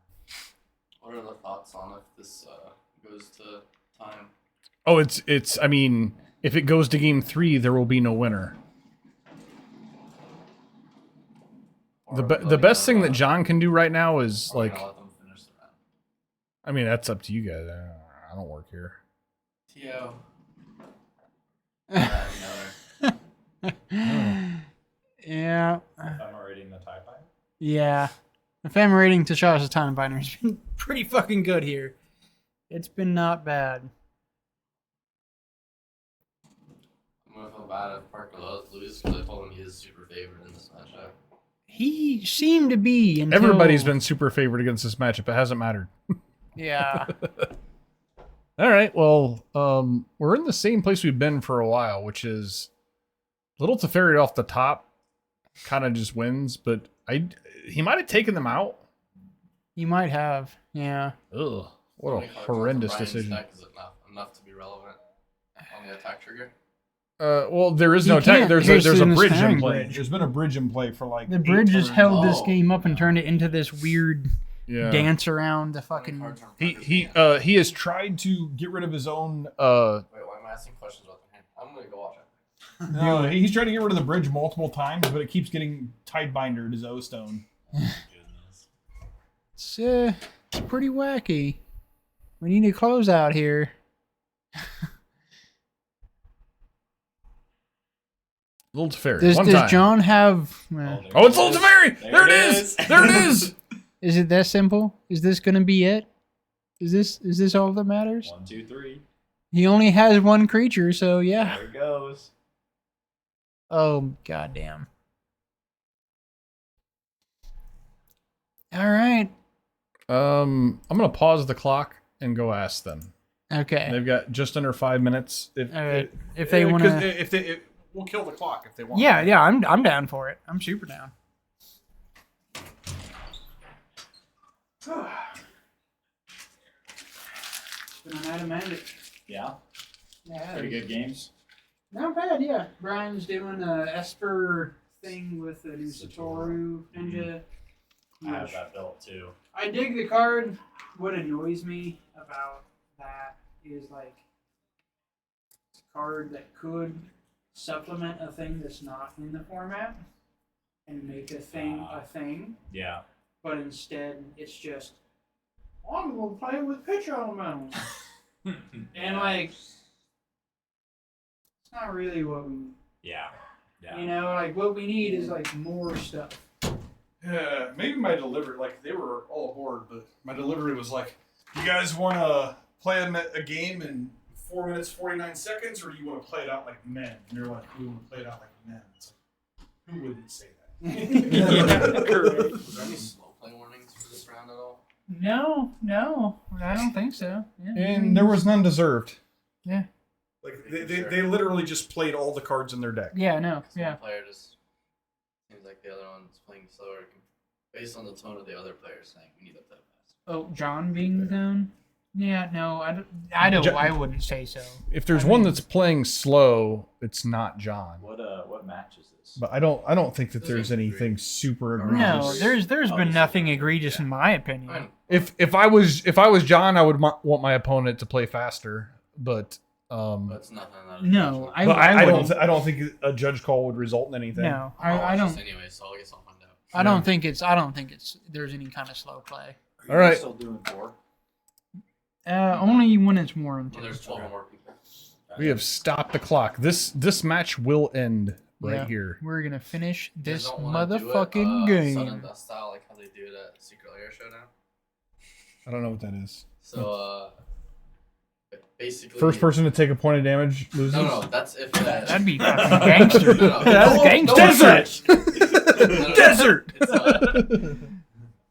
What are the thoughts on if this goes to time? Oh, it's. I mean, if it goes to game 3, there will be no winner. The best thing that John can do right now is Or like. let them finish the round. I mean, that's up to you guys. I don't work here. T.O. Yeah. Ephemerating the TIE Fighter? Yeah. Ephemerating Tasha's Time Binder has been pretty fucking good here. It's been not bad. I'm gonna feel bad if Parker loses because I told him he is super favored in this matchup. He seemed to be until... Everybody's been super favored against this matchup. It hasn't mattered. Yeah. All right. Well, we're in the same place we've been for a while, which is Little Teferi off the top kind of just wins, but he might have taken them out. You might have. Yeah. Ugh. What How a many cards horrendous on Brian's decision. deck is enough to be relevant on the attack trigger? Well, there is You no attack. can't There's pierce a in the bridge in Spamming play. Bridge. There's been a bridge in play for like The bridge has 8 held this Oh. game up and turned it into this weird Yeah. dance around the fucking. He has tried to get rid of his own. Wait, why am I asking questions about the hand? I'm gonna go watch it. No, he's tried to get rid of the bridge multiple times, but it keeps getting Tidebindered his O stone. It's pretty wacky. We need a closeout here. Little Teferi. Does John have? Oh, it's Little Teferi! There it is! There it is! Is it that simple? Is this gonna be it? Is this all that matters? 1, 2, 3. He only has one creature, so yeah. There it goes. Oh goddamn! All right. I'm gonna pause the clock and go ask them. Okay. They've got just under 5 minutes. All right. If they want to, we'll kill the clock if they want. yeah, I'm down for it. I'm super down. It's been an automatic. Yeah. Yeah. Pretty good games. Not bad, yeah. Brian's doing a Esper thing with the new Satoru Ninja. I have that built too. I dig the card. What annoys me about that is like it's a card that could supplement a thing that's not in the format and make a thing a thing, Yeah. but instead it's just I'm gonna play with pitch elementals. And like it's not really what we Yeah. Yeah. you know, like what we need is like more stuff. Yeah, maybe my delivery, like they were all aboard, but my delivery was like, you guys want to play a game in 4 minutes, 49 seconds, or do you want to play it out like men? And they're like, we want to play it out like men. It's like, who wouldn't say that? Yeah, correct. Was there any slow play warnings for this round at all? No, I don't think so. Yeah. And there was none deserved. Yeah. Like, they literally just played all the cards in their deck. Yeah, no, yeah. One player just seems like the other one's playing slower, based on the tone of the other players saying we need to play fast. Oh, John being down? Yeah, no, I wouldn't say so. If there's one that's playing slow, it's not John. What match is this? But I don't think that there's anything super egregious. No, there's been nothing egregious in my opinion. If I was John, I would want my opponent to play faster, but That's nothing. No, I don't think a judge call would result in anything. No, I don't. Anyway, so I guess I'll find out. I don't think it's. There's any kind of slow play. All right. Still doing 4? Only when it's warranted. Well, there's 12 more people. We have stopped the clock. This match will end right here. We're gonna finish You guys this don't wanna do it, motherfucking Sudden game. Death style, like how they do it at Secret Lair Showdown. I don't know what that is. So, basically. First person to take a point of damage loses. No, that's if. That'd be fucking gangster. No. That's gangster. Desert. No. Desert. It's,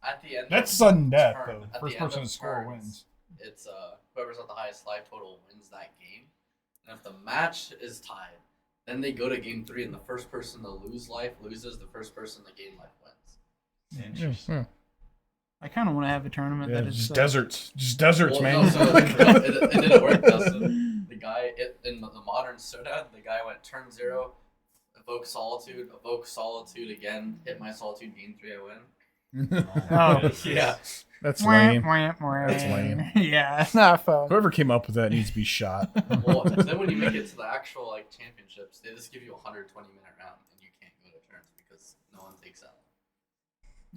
at the end. That's sudden death, turn, though. at the First end person of to score turns, wins. It's whoever's at the highest life total wins that game. And if the match is tied, then they go to game 3, and the first person to lose life loses. The first person to gain life wins. Yeah. I kind of want to have a tournament Yeah, that is just deserts. Just deserts, Well, man. no, so, no, it didn't work. The guy in the modern Showdown, the guy went turn 0, evoke solitude again, hit my solitude, game 3, I win. Oh, Yeah. That's lame. That's lame. Yeah, it's not fun. Whoever came up with that needs to be shot. Well, then when you make it to the actual like championships, they just give you a 120-minute round, and you can't go to turns because no one takes that.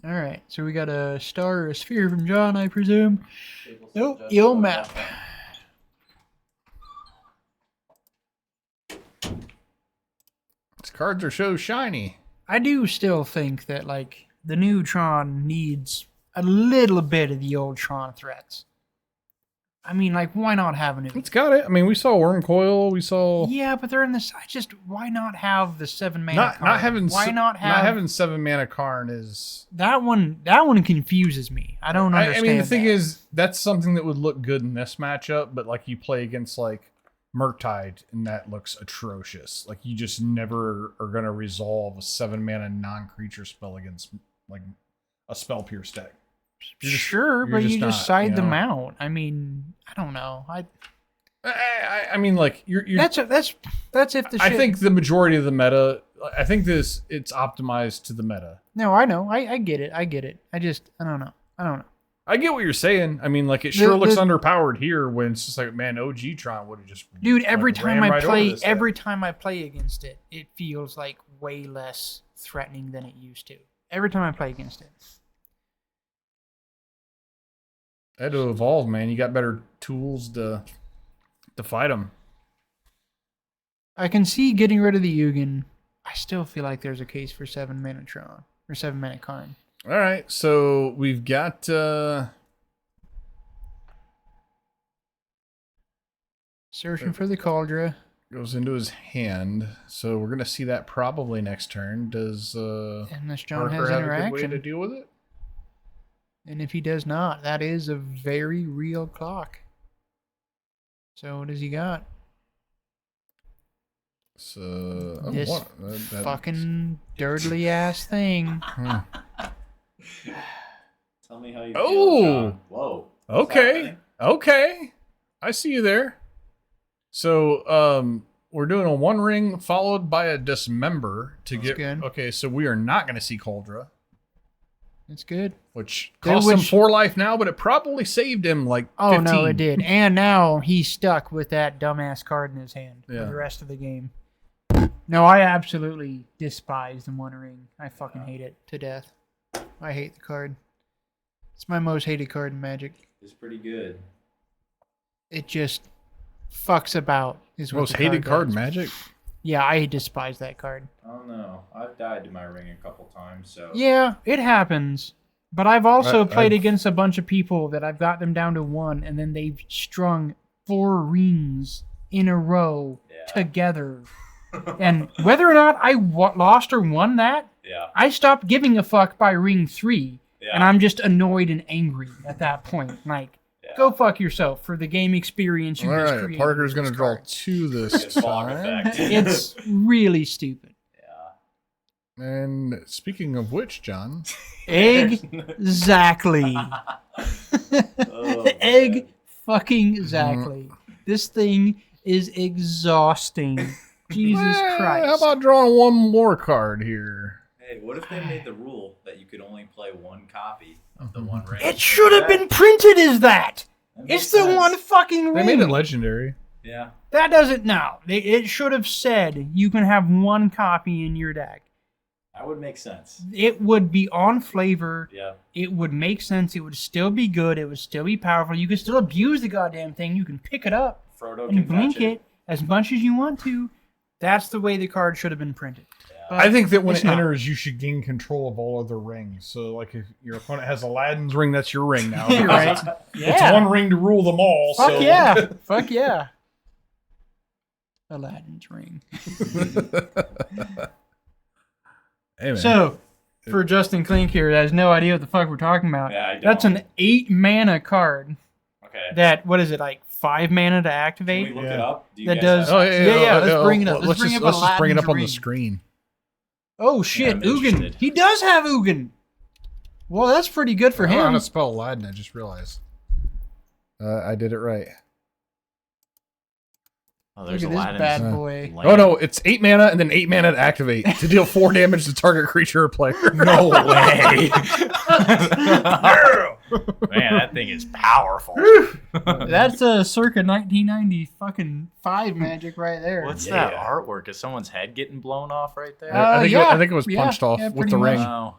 All right, so we got a star or a sphere from John, I presume. People Nope, suggest you'll going map. down. These cards are so shiny. I do still think that like the new Tron needs a little bit of the old Tron threats. I mean, like, why not have a new? It's got it. I mean, we saw Worm Coil. We saw Yeah, but they're in this. I just why not have the 7 mana? not Karn? having Why not have not having 7 mana Karn is. that one? That one confuses me. I don't understand. I mean, the thing that. is, that's something that would look good in this matchup, but like you play against like Murktide, and that looks atrocious. Like you just never are gonna resolve a 7 mana non-creature spell against like a Spell Pierce deck. Sure, but you just side them out. I mean, I don't know. I mean, like you're That's if the. I shit- think the majority of the meta. I think it's optimized to the meta. No, I know. I get it. I get it. I don't know. I get what you're saying. I mean, like, it sure looks the- underpowered here when it's just like, man, OG Tron would have just. Dude, every like, time ran I right over play, this thing. every time I play against it, it feels like way less threatening than it used to. Every time I play against it. Had to evolve, man. You got better tools to fight them. I can see getting rid of the Ugin. I still feel like there's a case for 7 mana Tron or 7 mana Karn. All right, so we've got Searching for the Cauldron. goes into his hand, so we're gonna see that probably next turn. Does Unless John Parker has have a good way interaction. to deal with it? And if he does not, that is a very real clock. So what has he got? So This fucking dirtly ass thing. Tell me how you Oh! feel, John. Whoa. What's Okay, happening? okay, I see you there. So we're doing a 1 ring followed by a dismember to That's get. good. Okay, so we are not going to see Cauldron, It's good. which There cost him was- 4 life now, but it probably saved him like 15. Oh no, it did. And now he's stuck with that dumbass card in his hand for Yeah. the rest of the game. No, I absolutely despise the One Ring. I fucking hate it to death. I hate the card. It's my most hated card in Magic. It's pretty good. It just fucks about. Is what Most the hated card does. in Magic. Yeah, I despise that card. I don't know. I've died to my ring a couple times, so. Yeah, it happens. But I've also played I've- against a bunch of people that I've got them down to 1, and then they've strung 4 rings in a row Yeah. together. And whether or not I lost or won that, Yeah. I stopped giving a fuck by ring 3, Yeah. and I'm just annoyed and angry at that point. Like, Yeah. go fuck yourself for the game experience you All just right, created. Parker's with going to this draw card. 2 this It's fog time. effect. It's really stupid. Yeah. And speaking of which, John, Exactly. Oh, Egg man. fucking exactly. This thing is exhausting. Jesus Well, Christ. How about drawing 1 more card here? Hey, what if they made the rule that you could only play 1 copy of the one ring? It should have been printed as that. That makes It's the sense. one fucking ring. They made it legendary. Yeah. That doesn't no. It should have said you can have 1 copy in your deck. That would make sense. It would be on flavor. Yeah. It would make sense. It would still be good. It would still be powerful. You could still abuse the goddamn thing. You can pick it up Frodo and can blink fetch it as much as you want to. That's the way the card should have been printed. Yeah. But I think that when it's it not. enters, you should gain control of all other rings. So, like, if your opponent has Aladdin's ring, that's your ring now. You're right. It's Yeah. 1 ring to rule them all. Fuck so. yeah. Fuck yeah. Aladdin's ring. Hey, man. So, for Justin Klink here, that has no idea what the fuck we're talking about. Yeah, I don't. That's an 8 mana card. Okay. That, what is it, like 5 mana to Can activate? we look Yeah. it up? Do you That guys does- have- Oh, Yeah, let's bring it up. Let's bring up let's just bring it up on the Aladdin's screen. Oh shit, I'm Ugin. interested. He does have Ugin. Well, that's pretty good for I don't know how him. to spell Aladdin. I just realized. I did it right. Oh, Look there's at this Aladdin's bad boy. land. Oh no, it's 8 mana and then 8 mana to activate to deal 4 damage to target creature or player. No way. Man, that thing is powerful. That's a circa 1990 fucking 5 magic right there. What's Yeah. that artwork? Is someone's head getting blown off right there? Uh, I think yeah. I think it was Yeah, punched off yeah, with pretty the much. ring. Wow.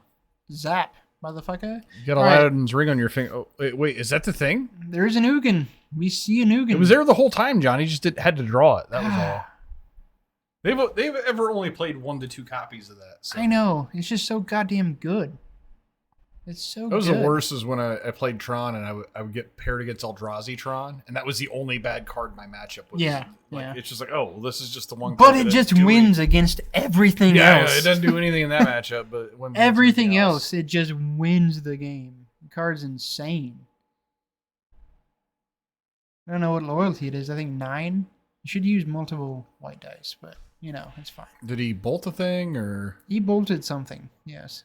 Zap, motherfucker. You got All right. Aladdin's ring on your finger. Oh, wait, is that the thing? There's an Ugin. We see an Ugin. It was there the whole time, John. He just had to draw it. That was all. They've ever only played 1 to 2 copies of that. So. I know. It's just so goddamn good. It's so That was good. the worst is when I played Tron and I would get paired against Eldrazi Tron, and that was the only bad card in my matchup. Was, Yeah, like, yeah. It's just like, oh, well, this is just the one. But card it that just doesn't do wins anything. against everything Yeah, else. it doesn't do anything in that matchup, but when Everything else, it just wins the game. The card's insane. I don't know what loyalty it is. I think 9. You should use multiple white dice, but you know, it's fine. Did he bolt a thing or? He bolted something. Yes.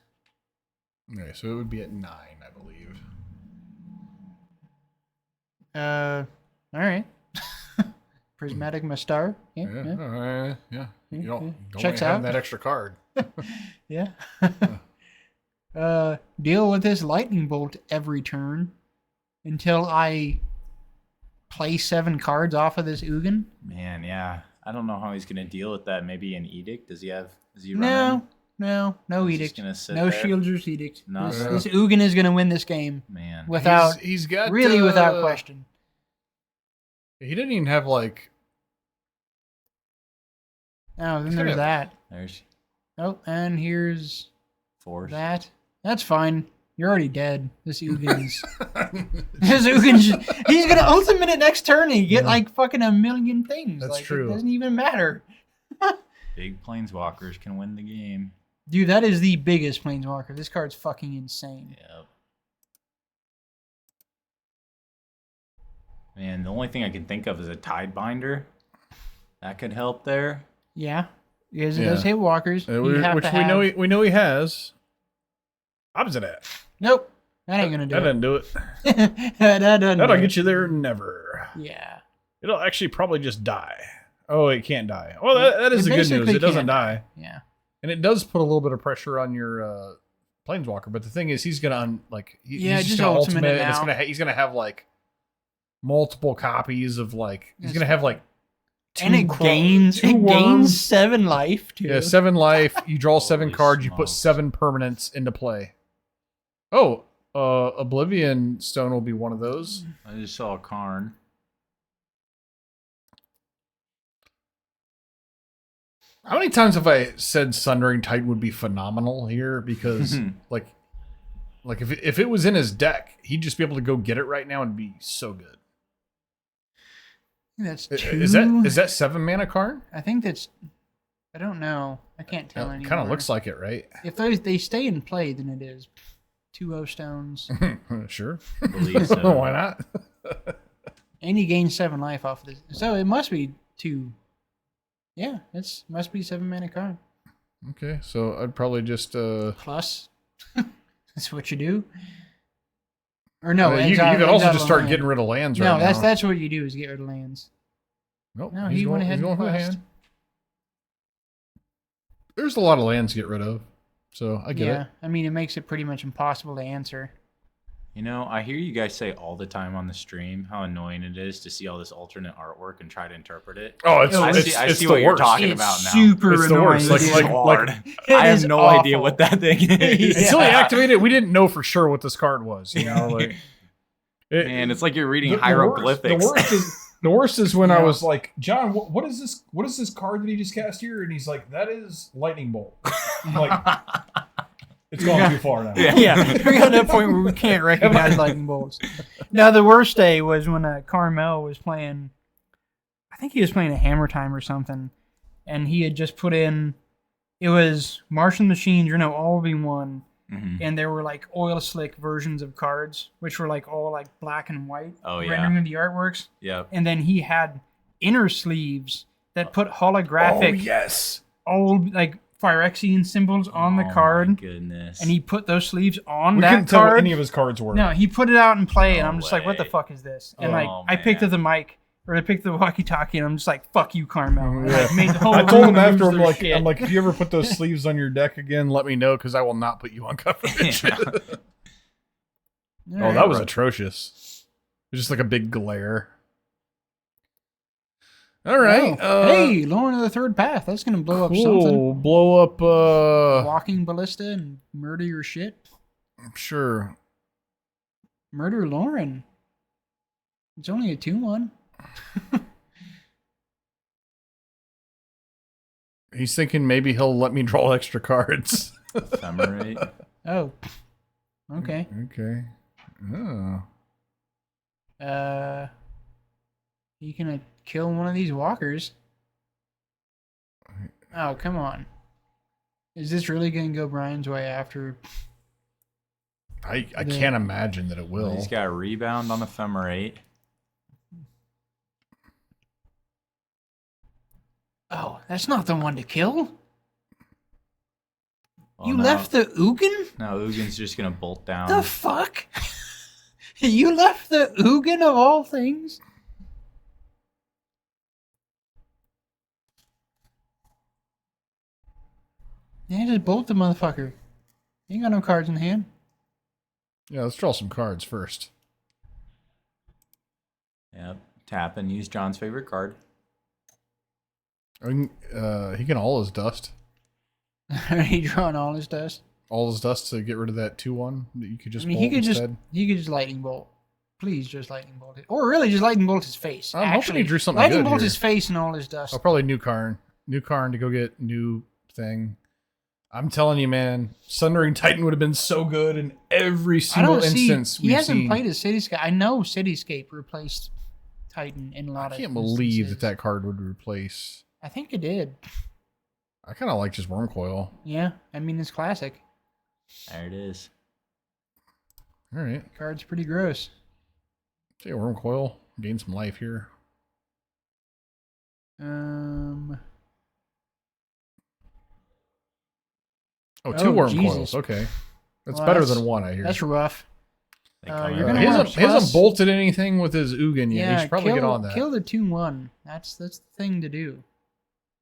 Okay, so it would be at 9, I believe. All right. Prismatic Mastar. Yeah. Yeah, Yeah. yeah. Yeah, You don't yeah. Checks have out. that extra card. Yeah. Deal with this lightning bolt every turn. until I play 7 cards off of this Ugin. Man, yeah. I don't know how he's gonna deal with that. Maybe an edict? Does he No, run no He's edict. just gonna sit No there? Shielders edict. No. This Ugin is gonna win this game Man. without he's got really without question. He didn't even have like. Oh, then He's there's gonna- that. There's Oh, and here's force. that. That's fine. You're already dead. This Ugin's. This Ugin's. He's gonna ultimate it next turn and get like fucking a million things. That's like, true. It doesn't even matter. Big planeswalkers can win the game. Dude, that is the biggest planeswalker. This card's fucking insane. Yep. Man, the only thing I can think of is a Tidebinder. That could help there. Yeah, because it Yeah. does hit walkers. You have Which to we know have- we know he has. Opposite that. Nope, that ain't gonna do That it. doesn't do it. that doesn't. That'll do get it. you there never. Yeah. It'll actually probably just die. Oh, it can't die. Well, that is It the good news. basically It doesn't can't die. Yeah. And it does put a little bit of pressure on your planeswalker. But the thing is, he's gonna Yeah, he's just gonna ultimate it and it's now. he's gonna have like multiple copies of like he's Yes. gonna have like And it gains. two It worms. gains 7 life too. Yeah, 7 life. You draw 7 Holy cards. You put smokes. 7 permanents into play. Oh, Oblivion Stone will be one of those. I just saw a Karn. How many times have I said Sundering Titan would be phenomenal here? Because like if it was in his deck, he'd just be able to go get it right now and be so good. That's 2. Is that 7 mana card? I think that's. I don't know. I can't tell It anymore. kind of looks like it, right? If they stay in play, then it is 2 stones, Sure. I believe so. Why not? and you gain 7 life off of this. So it must be 2. Yeah, it must be 7 mana card Okay, so I'd probably just plus. That's what you do. Or no, you exile- could also exile just a start land. getting rid of lands No, right now. that's what you do is get rid of lands. Nope. No, he's he went going- ahead he's and going for the quest. hand. There's a lot of lands to get rid of, so I get Yeah, it. I mean it makes it pretty much impossible to answer. You know, I hear you guys say all the time on the stream how annoying it is to see all this alternate artwork and try to interpret it. Oh, it's I it's, see, I it's see the what you're worst. talking It's about now. super It's the annoying. worst. Like- dude. It's like- hard. It I have is no awful. idea what that thing is. Until he Yeah. activated it, we didn't know for sure what this card was. You know, like Man, it's like you're reading the hieroglyphics. The worst is when I Yeah. was like, John, what is this? What is this card that he just cast here? And he's like, that is lightning bolt. I'm like, it's gone too far now. Yeah, we got to that point where we can't recognize lightning bolts. Now, the worst day was when Carmel was playing, I think he was playing a Hammer Time or something, and he had just put in, it was Martian Machines, all be one, Mhm. and there were like oil slick versions of cards, which were like all like black and white, Oh, yeah. rendering the artworks, Yep. and then he had inner sleeves that put Oh holographic, yes. old like Phyrexian symbols on the Oh, card. my goodness. And he put those sleeves on We that couldn't tell what card. any of his cards were. No, he put it out in play, and No I'm just like, what the way. fuck is this? And Oh, like, I picked man. up the mic, or I picked the walkie-talkie, and I'm just like, fuck you, Carmel. And, Yeah. like, made the whole I told him room after, lose I'm their like, shit. if you ever put those sleeves on your deck again, let me know because I will not put you on coverage. Yeah. Oh, that was atrocious. It was just like a big glare. All right. Hey, Lauren of the Third Path. That's gonna blow up something. cool. Blow up. Walking ballista and murder your shit. Sure. Murder Lauren. It's only a 2-1. He's thinking maybe he'll let me draw extra cards. Ephemerate. Oh. Okay. Okay. Oh. You can kill one of these walkers. Oh, come on. Is this really gonna go Brian's way after? I The- can't imagine that it will. He's got a rebound on Ephemerate. Oh, that's not the one to kill. Well, You now- left the Ugin? Now Ugin's just gonna bolt down. The fuck? You left the Ugin of all things? Yeah, just bolt the motherfucker. You ain't got no cards in hand. Yeah, let's draw some cards first. Yep. Tap and use John's favorite card. I mean, he can all his dust. He drawing all his dust. All his dust to get rid of that 2/1 that you could just. I mean, bolt he could instead. just lightning bolt. Please, just lightning bolt it, or really just lightning bolt his face. I'm hoping he drew something lightning good bolt here. his face and all his dust. Oh, probably new Karn to go get new thing. I'm telling you, man, Sundering Titan would have been so good in every single instance He we've hasn't seen. played a Cityscape. I know Cityscape replaced Titan in a lot of. I can't believe instances. that card would replace. I think it did. I kind of like just Wormcoil. Yeah, I mean it's classic. There it is. All right, Card's pretty gross. say Wormcoil, gain some life here. Oh, two Oh, Wormcoils. Jesus. Okay, that's Well, better that's- than one. I hear. That's rough. They come You're out. gonna he have hasn't plus- bolted anything with his Ugin yet. He should probably kill, get on that. Kill the 2/1. That's the thing to do.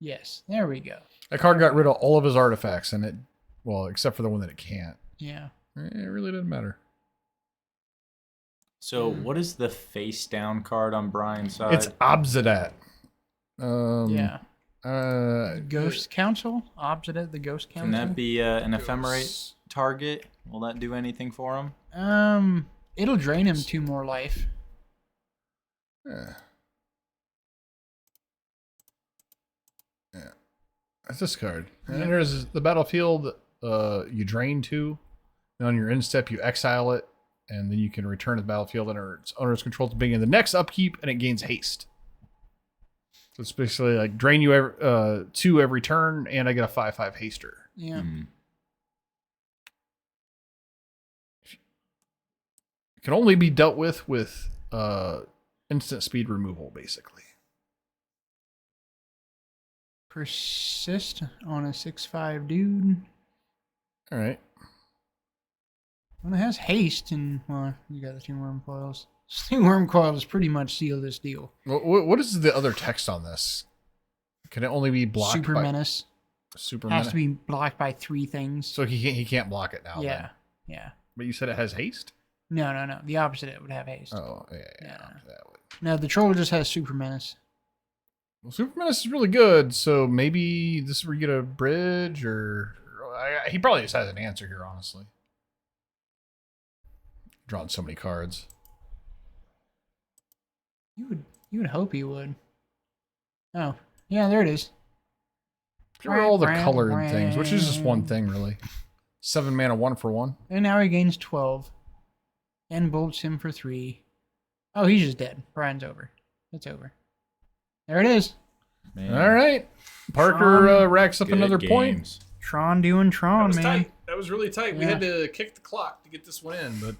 Yes, there we go. That card got rid of all of his artifacts, and it, well, except for the one that it can't. Yeah. It really doesn't matter. So, what is the face down card on Brian's side? It's Obsidat. Yeah. Uh, Ghost Council? Obsidian, the Ghost Council? Can that be an ephemerate target? Will that do anything for him? It'll drain him 2 more life. Yeah. Yeah. That's this card. And then there's the battlefield. You drain 2. And on your end step, you exile it, and then you can return to the battlefield under its owner's control at the beginning of the next upkeep, and it gains haste. So it's basically like drain you 2 every turn, and I get a 5/5 haster. Yeah. It can only be dealt with instant speed removal, basically. Persist on a 6/5 dude. All right. Well, it has haste, and, well, you got the 2 worm coils. 2 worm coils pretty much seal this deal. What is the other text on this? Can it only be blocked Super by Menace. Super Has Menace? to be blocked by 3 things. So he can't block it now. yeah. Then. Yeah. But you said it has haste? No. The opposite, it would have haste. Oh, yeah. Yeah. That would. No, the troll just has Super Menace. Well, Super Menace is really good, so maybe this is where you get a bridge, or he probably just has an answer here, honestly. Drawn so many cards. You would hope he would. Oh, yeah, there it is. Get rid of all the colored things, which is just one thing, really. 7 mana, 1/1. And now he gains 12. And bolts him for 3. Oh, he's just dead. Brian's over. It's over. There it is. Man. All right. Parker racks up Good another point. games. Tron doing Tron, man. That was really tight. We Yeah. had to kick the clock to get this one in, but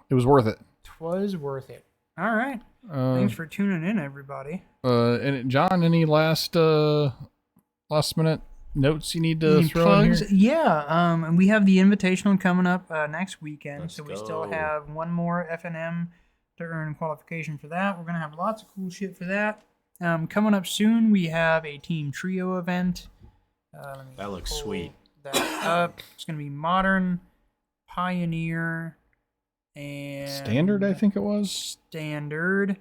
it was worth it. 'Twas worth it. All right. Thanks for tuning in, everybody. And John, any last minute notes you need to Any throw in here? Yeah, and we have the Invitational coming up next weekend, Let's so we still go. have one more FNM to earn qualification for that. We're going to have lots of cool shit for that. Coming up soon, we have a Team Trio event. Let me That looks pull sweet. That up. It's going to be Modern, Pioneer, and Standard, I think it was. Standard.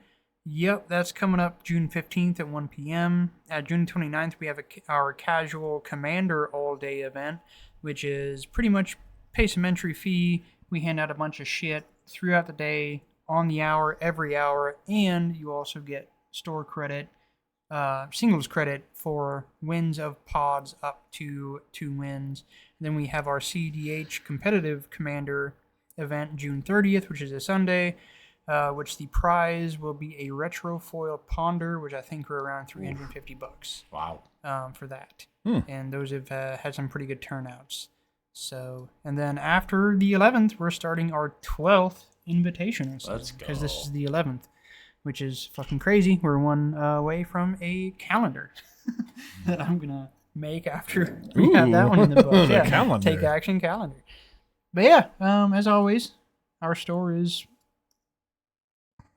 Yep, that's coming up June 15th at 1 p.m. At June 29th, we have our Casual Commander all-day event, which is pretty much pay some entry fee. We hand out a bunch of shit throughout the day, on the hour, every hour, and you also get store credit, singles credit for wins of pods up to 2 wins. And then we have our CDH Competitive Commander event June 30th, which is a Sunday. Which the prize will be a retro foil ponder, which I think are around $350 Wow. for that. Hmm. And those have had some pretty good turnouts. So, and then after the 11th, we're starting our 12th invitational. Let's because this go. is the 11th, which is fucking crazy. We're one away from a calendar that I'm gonna make after we have that one in the book. The Yeah, calendar. Take action calendar. But yeah, as always, our store is.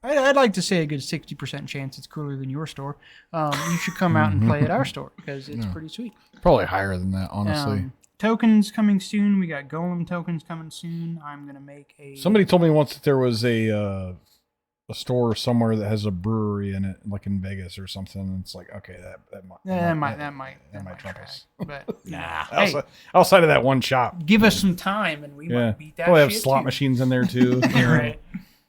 I'd like to say a good 60% chance it's cooler than your store. You should come out and play at our store because it's pretty sweet. Probably higher than that, honestly. Tokens coming soon. We got Golem tokens coming soon. I'm gonna make a. Somebody told me once that there was a a store somewhere that has a brewery in it, like in Vegas or something. It's like, okay, that might That might trump track. us. But Nah. Hey. Outside of that one shop, give us some time and we yeah, might beat that probably have shit slot too. machines in there too. Right.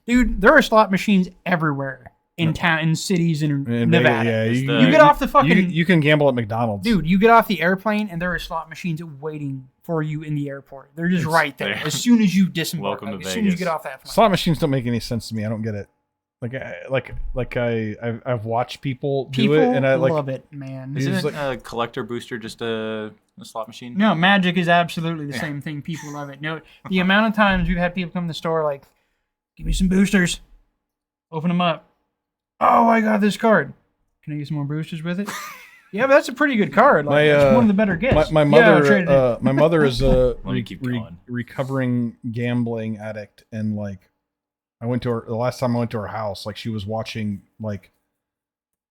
Dude, there are slot machines everywhere in town, in cities in In Nevada. Vegas, yeah, You get off the fucking you can gamble at McDonald's, dude. You get off the airplane and there are slot machines waiting for you in the airport. They're just right there. there. As soon as you disembark, Welcome to as soon as you Vegas. get off that plane. Slot machines don't make any sense to me. I don't get it. I've watched people do People it, and I like. love it, man. It's Isn't like- a collector booster just a slot machine? No, Magic is absolutely the same thing. People love it. No, the amount of times we've had people come to the store like, "Give me some boosters." Open them up. Oh, I got this card. Can I get some more boosters with it? Yeah, but that's a pretty good card. Like, it's one of the better gifts. My Yeah, I'll trade it mother, in. my mother is a Let me keep going. recovering gambling addict, and like, I went to her the last time I went to her house. Like, she was watching like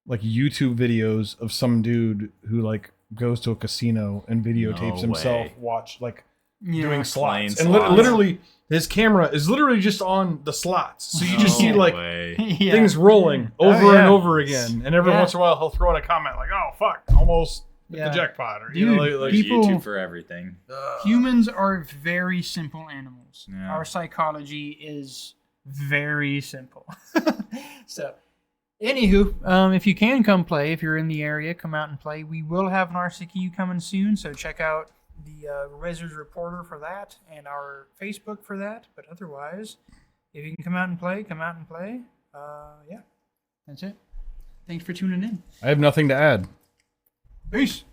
YouTube videos of some dude who like goes to a casino and videotapes No himself way. watch like Yeah. doing slots, Playing and slots. literally his camera is literally just on the slots, so you just see No like way. Yeah. things rolling Oh, over yeah. and over again, and every Yeah. once in a while he'll throw in a comment like, "Oh fuck, almost hit Yeah. the jackpot," or Dude, like There's people- YouTube for everything. Humans are very simple animals. Yeah. Our psychology is very simple. So, anywho, if you can come play, if you're in the area, come out and play. We will have an RCQ coming soon, so check out the Wizards Reporter for that and our Facebook for that. But otherwise, if you can come out and play, come out and play. Yeah, that's it. Thanks for tuning in. I have nothing to add. Peace.